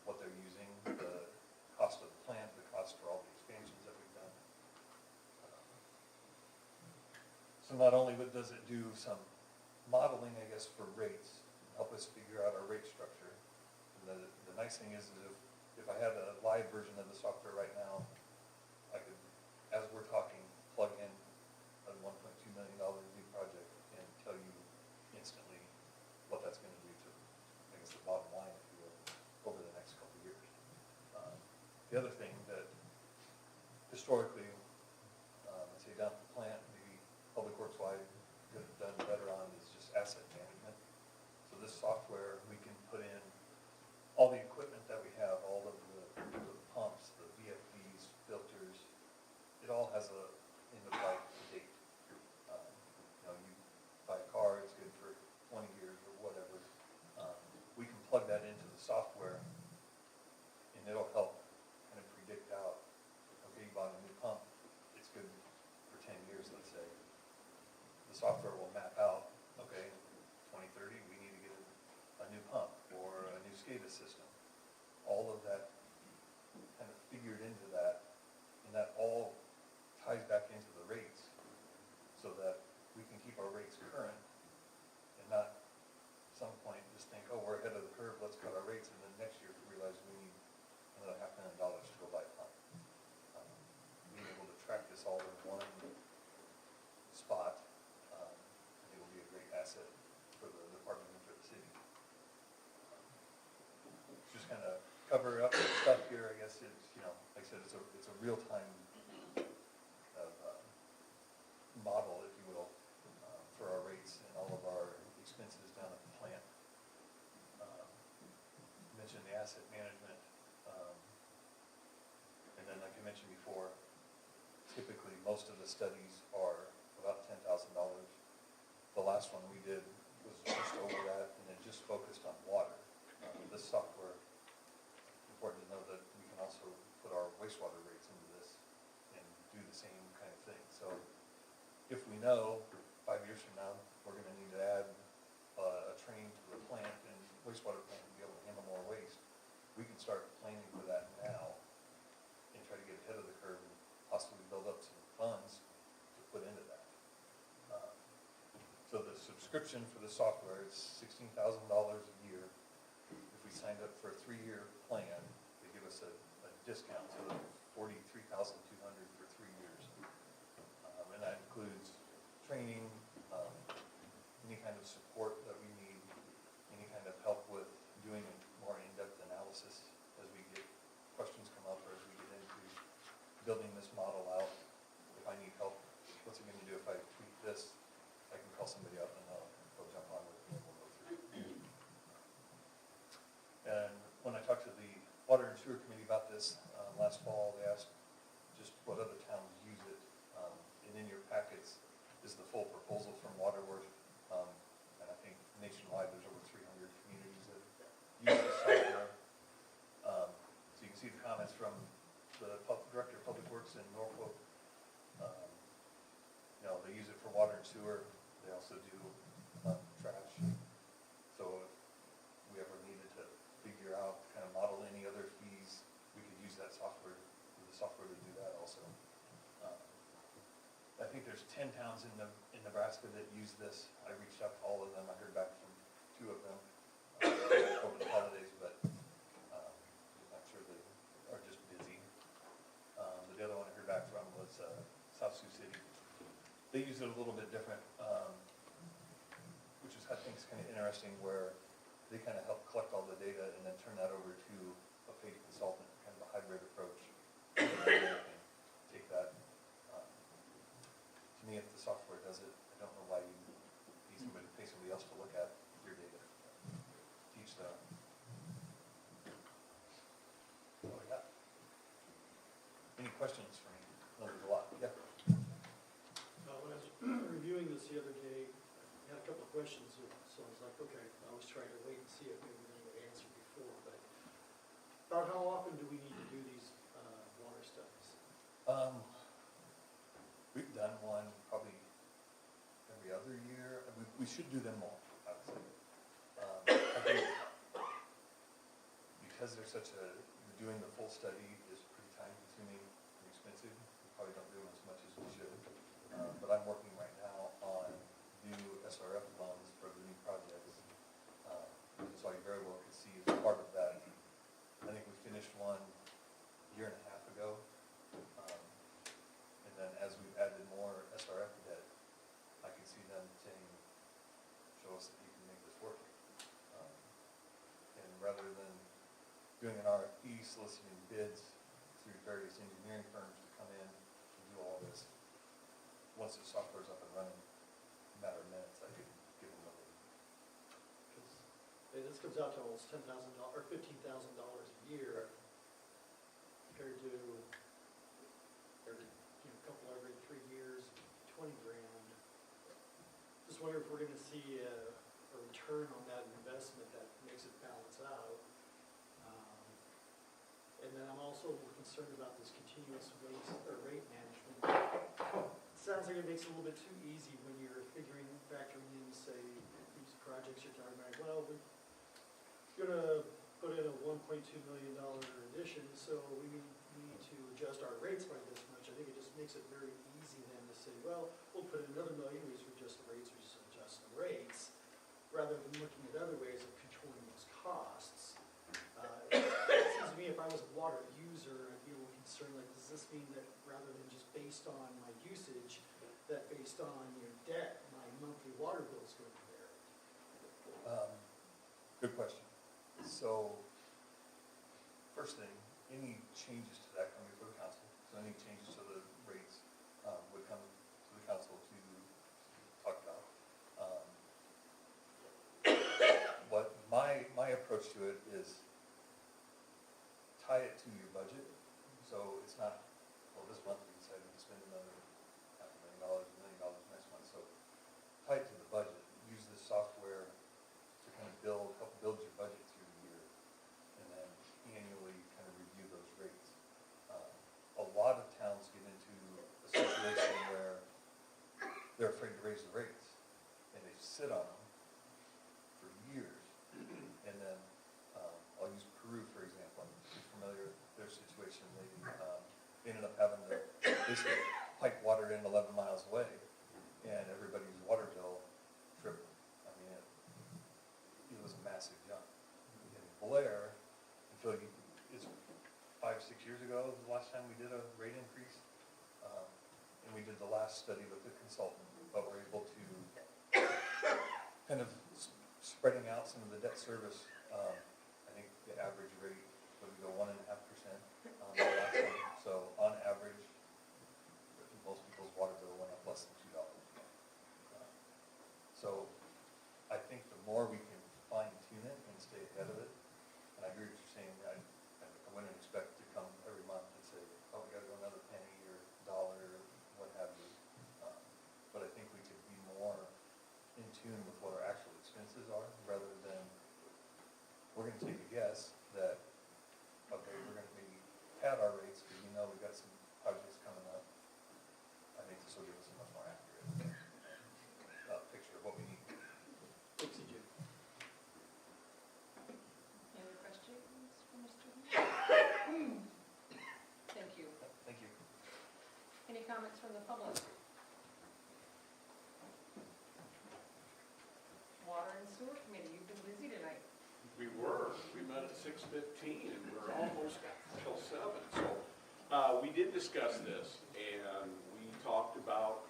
what they're using, the cost of the plant, the cost for all the expansions that we've done. So not only does it do some modeling, I guess, for rates, help us figure out our rate structure. And the nice thing is if I had a live version of the software right now, I could, as we're talking, plug in a $1.2 million new project and tell you instantly what that's going to do to, I guess, the bottom line, if you will, over the next couple of years. The other thing that historically, let's say down at the plant, maybe public works wide could have done better on is just asset management. So this software, we can put in all the equipment that we have, all of the pumps, the VFDs, filters. It all has a end of life date. You buy a car, it's good for 20 years or whatever. We can plug that into the software, and it'll help kind of predict out, okay, you bought a new pump, it's good for 10 years, let's say. The software will map out, okay, 2030, we need to get a new pump or a new SCADA system. All of that kind of figured into that, and that all ties back into the rates so that we can keep our rates current and not at some point just think, oh, we're ahead of the curve, let's cut our rates, and then next year we realize we need another $500,000 to go buy a pump. Being able to track this all in one spot, I think will be a great asset for the department and for the city. Just kind of cover up the stuff here, I guess it's, like I said, it's a real-time model, if you will, for our rates and all of our expenses down at the plant. Mentioned the asset management, and then like I I mentioned before, typically, most of the studies are about $10,000. The last one we did was just over that, and it just focused on water. This software, important to know that we can also put our wastewater rates into this and do the same kind of thing. So if we know 5 years from now, we're gonna need to add a train to the plant and wastewater plant to be able to handle more waste, we can start planning for that now and try to get ahead of the curve and possibly build up some funds to put into that. So the subscription for the software is $16,000 a year. If we signed up for a 3-year plan, they give us a discount, so $43,200 for 3 years. And that includes training, any kind of support that we need, any kind of help with doing more in-depth analysis as we get questions come up or as we get into building this model out. If I need help, what's it gonna do if I tweak this? I can call somebody up and they'll jump on with me and we'll go through. And when I talked to the Water and Sewer Committee about this last fall, they asked just what other towns use it. And in your packets is the full proposal from Waterworth. And I think nationwide there's over 300 communities that use this software. So you can see the comments from the Director of Public Works in Norfolk. They use it for water and sewer. They also do trash. So if we ever needed to figure out, kind of model any other fees, we could use that software, the software to do that also. I think there's 10 towns in Nebraska that use this. I reached out to all of them. I heard back from 2 of them over the holidays, but I'm sure they are just busy. The other one I heard back from was South Sioux City. They use it a little bit different, which is, I think, is kind of interesting, where they kind of help collect all the data and then turn that over to a paid consultant, kind of a hybrid approach. And they can take that. To me, if the software does it, I don't know why you need somebody to pay somebody else to look at your data. Teach them. Oh, yeah. Any questions for me? No, there's a lot. Yeah. When I was reviewing this the other day, I had a couple of questions, so I was like, okay, I was trying to wait and see if maybe they would answer before, but about how often do we need to do these water studies? We've done one probably every other year. We should do them more, I would say. I think because they're doing the full study is pretty time consuming and expensive. We probably don't do them as much as we should. But I'm working right now on new SRF loans for the new projects. So I very well could see as part of that. I think we finished one a year and a half ago. And then as we've added more SRF debt, I can see them saying, show us that you can make this work. And rather than doing an RFP, soliciting bids through various engineering firms to come in and do all this, once the software's up and running, in a matter of minutes, I could give them over. This comes out to almost $10,000 or $15,000 a year compared to every 3 years, 20 grand. Just wonder if we're going to see a return on that investment that makes it balance out. And then I'm also concerned about this continuous rate management. It sounds like it makes it a little bit too easy when you're factoring in, say, these projects you're talking about. Well, we're gonna put in a $1.2 million addition, so we need to adjust our rates by this much. I think it just makes it very easy then to say, well, we'll put in another $1 million, we just adjust the rates, rather than looking at other ways of controlling those costs. It seems to me if I was a water user, I'd be a little concerned, like, does this mean that rather than just based on my usage, that based on your debt, my monthly water bill is going to vary? Good question. So, first thing, any changes to that come before the council. So any changes to the rates would come to the council to talk about. What my approach to it is tie it to your budget. So it's not ended up having to basically pipe water in 11 miles away, and everybody's water bill tripled. I mean, it was a massive jump. In Blair, until it's 5-6 years ago, the last time we did a rate increase. And we did the last study with the consultant, but we're able to kind of spreading out some of the debt service. I think the average rate would go 1.5% on the last one. So on average, most people's water bill went up less than $2. So I think the more we can fine tune it and stay ahead of it, and I agree with you saying, I wouldn't expect to come every month and say, oh, we gotta go another penny or dollar or what have you. But I think we could be more in tune with what our actual expenses are, rather than, we're gonna take a guess that, okay, we're gonna maybe pad our rates, because we know we've got some projects coming up. I think this will give us a much more accurate picture of what we need. Thanks, CJ. Any other questions for Mr. Green? Thank you. Thank you. Any comments from the public? Water and Sewer Committee, you've been busy tonight. We met at 6:15 and we're almost till 7. So we did discuss this and we talked about,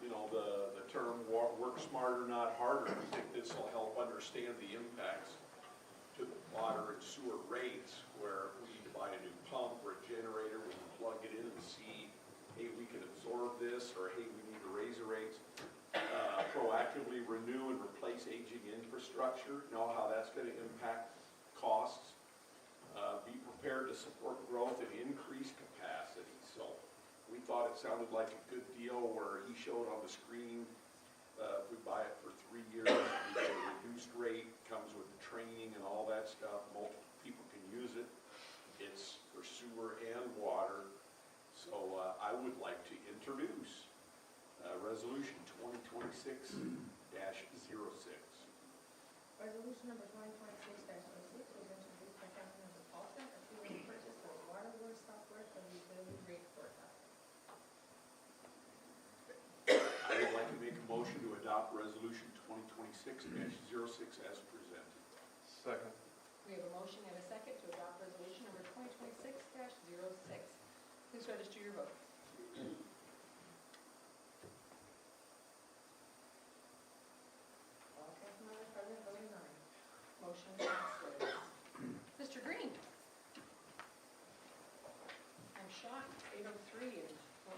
you know, the term work smarter, not harder. We think this will help understand the impacts to the water and sewer rates, where if we need to buy a new pump or a generator, we can plug it in and see, hey, we can absorb this, or hey, we need to raise the rates. Proactively renew and replace aging infrastructure, know how that's going to impact costs. Be prepared to support growth and increase capacity. So we thought it sounded like a good deal, where he showed on the screen, if we buy it for 3 years, we get a reduced rate, comes with the training and all that stuff, multiple people can use it. It's for sewer and water. So I would like to introduce Resolution 2026-06. Resolution number 2026-06 was introduced by Councilmember Paulson, approving the purchase of water board software for the utility rate forecast. I would like to make a motion to adopt Resolution 2026-06 as presented. Second. We have a motion and a second to adopt resolution number 2026-06. Please register your votes. All council members present voting aye. Motion passes. Mr. Green? I'm shocked, 8:03, and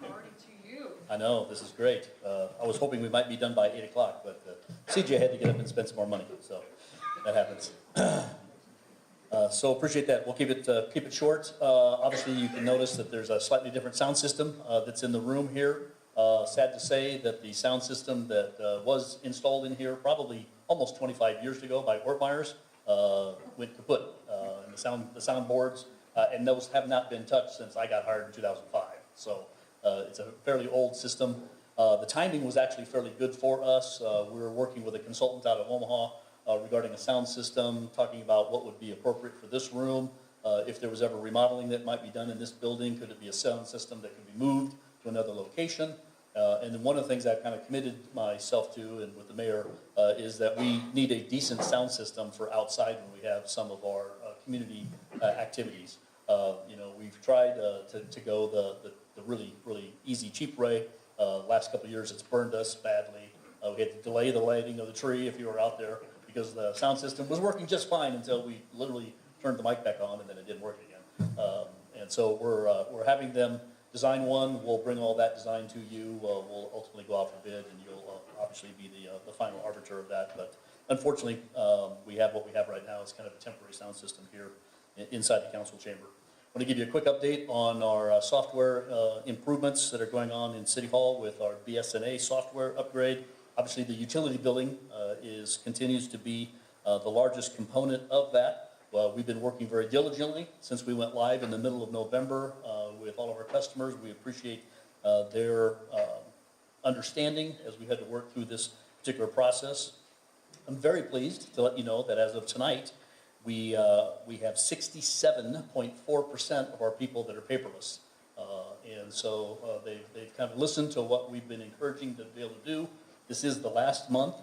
we're already to you. I know, this is great. I was hoping we might be done by 8 o'clock, but CJ had to get up and spend some more money, so that happens. So appreciate that. We'll keep it short. Obviously, you can notice that there's a slightly different sound system that's in the room here. Sad to say that the sound system that was installed in here probably almost 25 years ago by Ortmeyer's went kaput. And the sound boards, and those have not been touched since I got hired in 2005. So it's a fairly old system. The timing was actually fairly good for us. We were working with a consultant out of Omaha regarding a sound system, talking about what would be appropriate for this room. If there was ever remodeling that might be done in this building, could it be a sound system that could be moved to another location? And then one of the things I've kind of committed myself to, and with the mayor, is that we need a decent sound system for outside when we have some of our community activities. We've tried to go the really, really easy, cheap way. Last couple of years, it's burned us badly. We had to delay the lighting of the tree if you were out there, because the sound system was working just fine until we literally turned the mic back on, and then it didn't work again. And so we're having them design one. We'll bring all that design to you. We'll ultimately go out for bid, and you'll obviously be the final arbiter of that. But unfortunately, we have what we have right now. It's kind of a temporary sound system here inside the council chamber. I want to give you a quick update on our software improvements that are going on in City Hall with our BSNA software upgrade. Obviously, the utility billing continues to be the largest component of that. We've been working very diligently since we went live in the middle of November with all of our customers. We appreciate their understanding as we had to work through this particular process. I'm very pleased to let you know that as of tonight, we have 67.4% of our people that are paperless. And so they've kind of listened to what we've been encouraging them to be able to do. This is the last month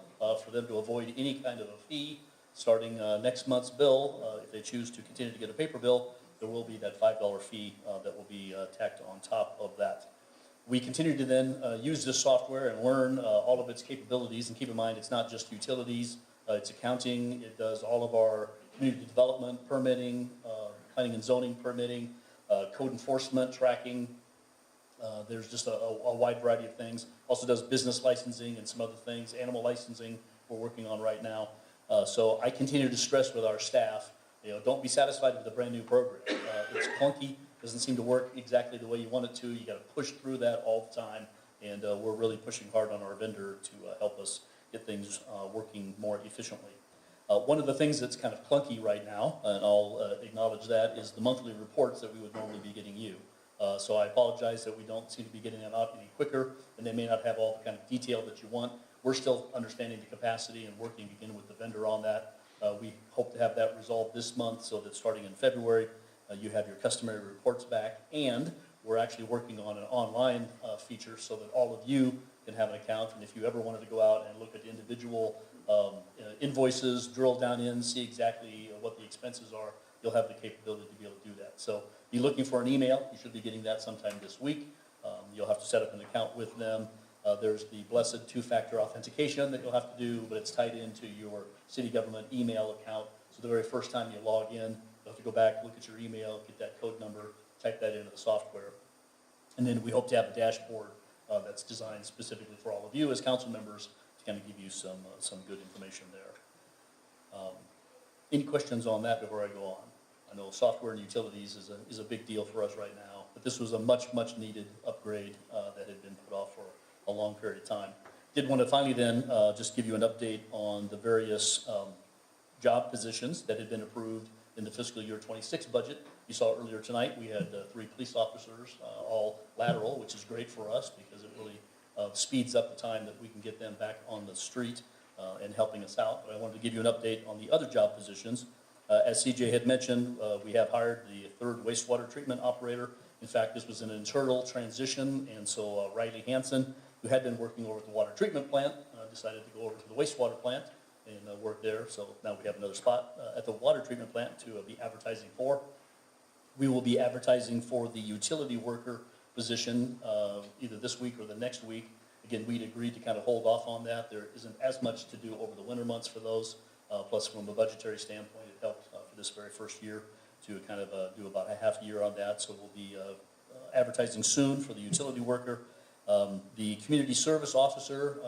for them to avoid any kind of a fee. Starting next month's bill, if they choose to continue to get a paper bill, there will be that $5 fee that will be tacked on top of that. We continue to then use this software and learn all of its capabilities. And keep in mind, it's not just utilities, it's accounting, it does all of our community development, permitting, planning and zoning permitting, code enforcement, tracking. There's just a wide variety of things. Also does business licensing and some other things, animal licensing we're working on right now. So I continue to stress with our staff, don't be satisfied with a brand new program. It's clunky, doesn't seem to work exactly the way you want it to. You got to push through that all the time, and we're really pushing hard on our vendor to help us get things working more efficiently. One of the things that's kind of clunky right now, and I'll acknowledge that, is the monthly reports that we would normally be getting you. So I apologize that we don't seem to be getting them out any quicker, and they may not have all the kind of detail that you want. We're still understanding the capacity and working again with the vendor on that. We hope to have that resolved this month so that starting in February, you have your customary reports back. And we're actually working on an online feature so that all of you can have an account. And if you ever wanted to go out and look at individual invoices, drill down in, see exactly what the expenses are, you'll have the capability to be able to do that. So be looking for an email. You should be getting that sometime this week. You'll have to set up an account with them. There's the blessed two-factor authentication that you'll have to do, but it's tied into your city government email account. So the very first time you log in, you'll have to go back, look at your email, get that code number, type that into the software. And then we hope to have a dashboard that's designed specifically for all of you as council members to kind of give you some good information there. Any questions on that before I go on? I know software and utilities is a big deal for us right now, but this was a much needed upgrade that had been put off for a long period of time. Did want to finally then just give you an update on the various job positions that had been approved in the fiscal year 26 budget. You saw earlier tonight we had 3 police officers, all lateral, which is great for us because it really speeds up the time that we can get them back on the street and helping us out. But I wanted to give you an update on the other job positions. As CJ had mentioned, we have hired the 3rd wastewater treatment operator. In fact, this was an internal transition, and so Riley Hansen, who had been working over at the water treatment plant, decided to go over to the wastewater plant and work there. So now we have another spot at the water treatment plant to be advertising for. We will be advertising for the utility worker position either this week or the next week. Again, we'd agreed to kind of hold off on that. There isn't as much to do over the winter months for those. Plus, from a budgetary standpoint, it helped for this very first year to kind of do about a half year on that. So we'll be advertising soon for the utility worker. The community service officer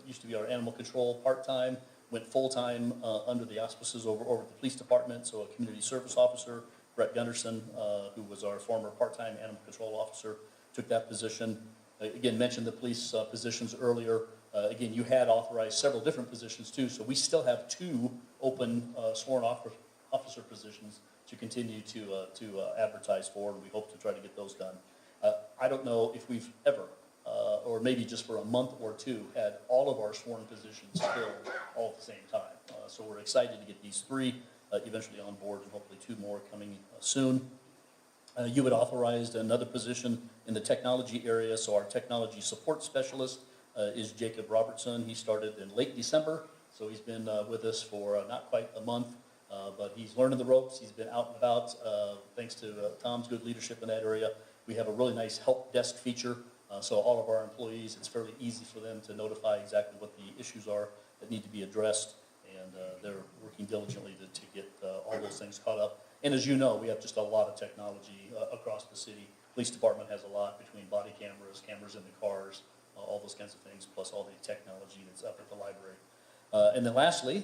used to be our animal control part-time, went full-time under the auspices over at the police department. So a community service officer, Brett Gunderson, who was our former part-time animal control officer, took that position. Again, mentioned the police positions earlier. Again, you had authorized several different positions too, so we still have 2 open sworn officer positions to continue to advertise for, and we hope to try to get those done. I don't know if we've ever, or maybe just for a month or 2, had all of our sworn positions filled all at the same time. So we're excited to get these 3 eventually on board, and hopefully 2 more coming soon. You had authorized another position in the technology area, so our technology support specialist is Jacob Robertson. He started in late December, so he's been with us for not quite a month, but he's learning the ropes. He's been out and about thanks to Tom's good leadership in that area. We have a really nice help desk feature, so all of our employees, it's fairly easy for them to notify exactly what the issues are that need to be addressed, and they're working diligently to get all those things caught up. And as you know, we have just a lot of technology across the city. Police department has a lot between body cameras, cameras in the cars, all those kinds of things, plus all the technology that's up at the library. And then lastly,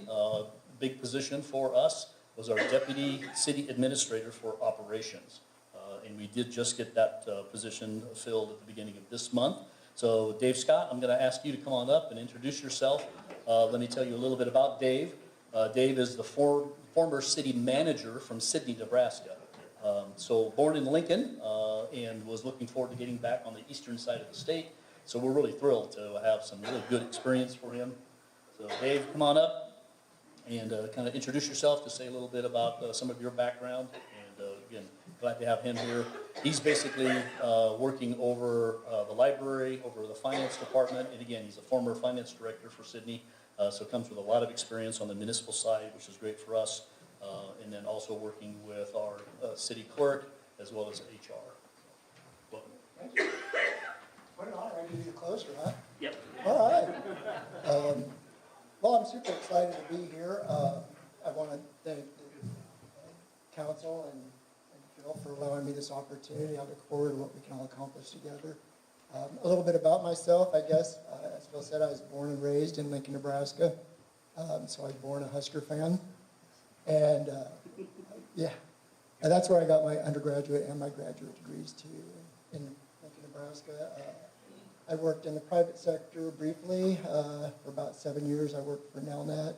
big position for us was our deputy city administrator for operations. And we did just get that position filled at the beginning of this month. So Dave Scott, I'm going to ask you to come on up and introduce yourself. Let me tell you a little bit about Dave. Dave is the former city manager from Sidney, Nebraska. So born in Lincoln and was looking forward to getting back on the eastern side of the state. So we're really thrilled to have some really good experience for him. So Dave, come on up and kind of introduce yourself to say a little bit about some of your background. And again, glad to have him here. He's basically working over the library, over the finance department, and again, he's a former finance director for Sydney, so comes with a lot of experience on the municipal side, which is great for us, and then also working with our city clerk as well as HR. Welcome. Thank you. What an honor, I need you closer, huh? Yep. All right. Well, I'm super excited to be here. I want to thank the council and Phil for allowing me this opportunity. I look forward to what we can all accomplish together. A little bit about myself, I guess. As Phil said, I was born and raised in Lincoln, Nebraska. So I was born a Husker fan. And yeah, and that's where I got my undergraduate and my graduate degrees too, in Lincoln, Nebraska. I worked in the private sector briefly. For about 7 years, I worked for Nelnet.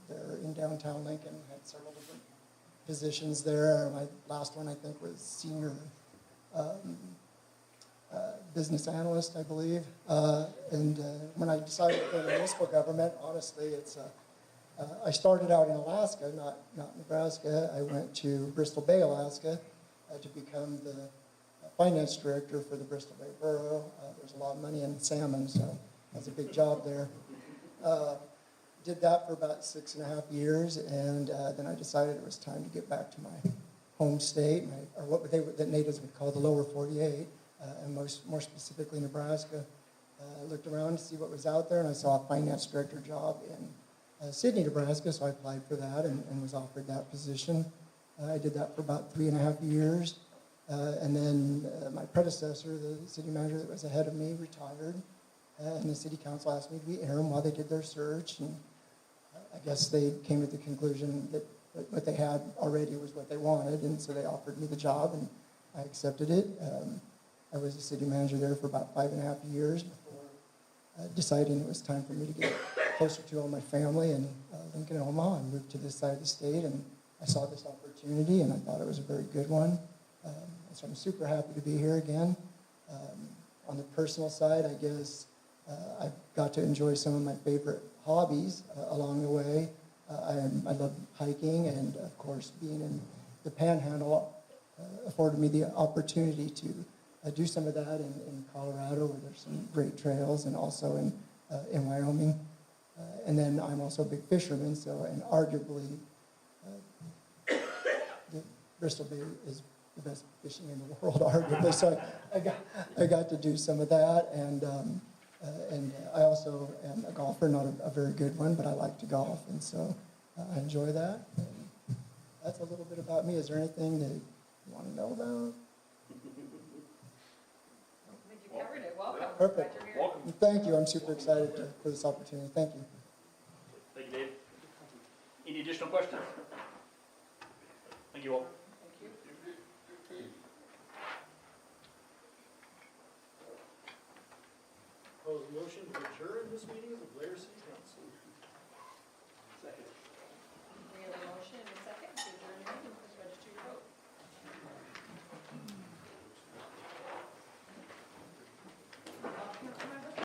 They're in downtown Lincoln. Had several different positions there. My last one, I think, was senior business analyst, I believe. And when I decided to go to municipal government, honestly, it's I started out in Alaska, not Nebraska. I went to Bristol Bay, Alaska, to become the finance director for the Bristol Bay Borough. There's a lot of money in salmon, so that's a big job there. Did that for about 6.5 years, and then I decided it was time to get back to my home state, or what the natives would call the lower 48, and more specifically Nebraska. I looked around to see what was out there, and I saw a finance director job in Sydney, Nebraska, so I applied for that and was offered that position. I did that for about 3.5 years. And then my predecessor, the city manager that was ahead of me, retired. And the city council asked me to be interim while they did their search. And I guess they came to the conclusion that what they had already was what they wanted. And so they offered me the job, and I accepted it. I was the city manager there for about 5.5 years before deciding it was time for me to get closer to all my family in Lincoln and Omaha, and moved to this side of the state. And I saw this opportunity, and I thought it was a very good one. So I'm super happy to be here again. On the personal side, I guess I've got to enjoy some of my favorite hobbies along the way. I love hiking, and of course being in the Panhandle afforded me the opportunity to do some of that in Colorado, where there's some great trails, and also in Wyoming. And then I'm also a big fisherman, and arguably the Bristol Bay is the best fishing in the world, arguably. So I got to do some of that, and I also am a golfer, not a very good one, but I like to golf, and so I enjoy that. And that's a little bit about me. Is there anything that you want to know about? I think you covered it. Welcome. Perfect. Glad you're here. Welcome. Thank you. I'm super excited for this opportunity. Thank you. Thank you, Dave. Any additional questions? Thank you all. Thank you. Proposed motion to adjourn this meeting of the Blair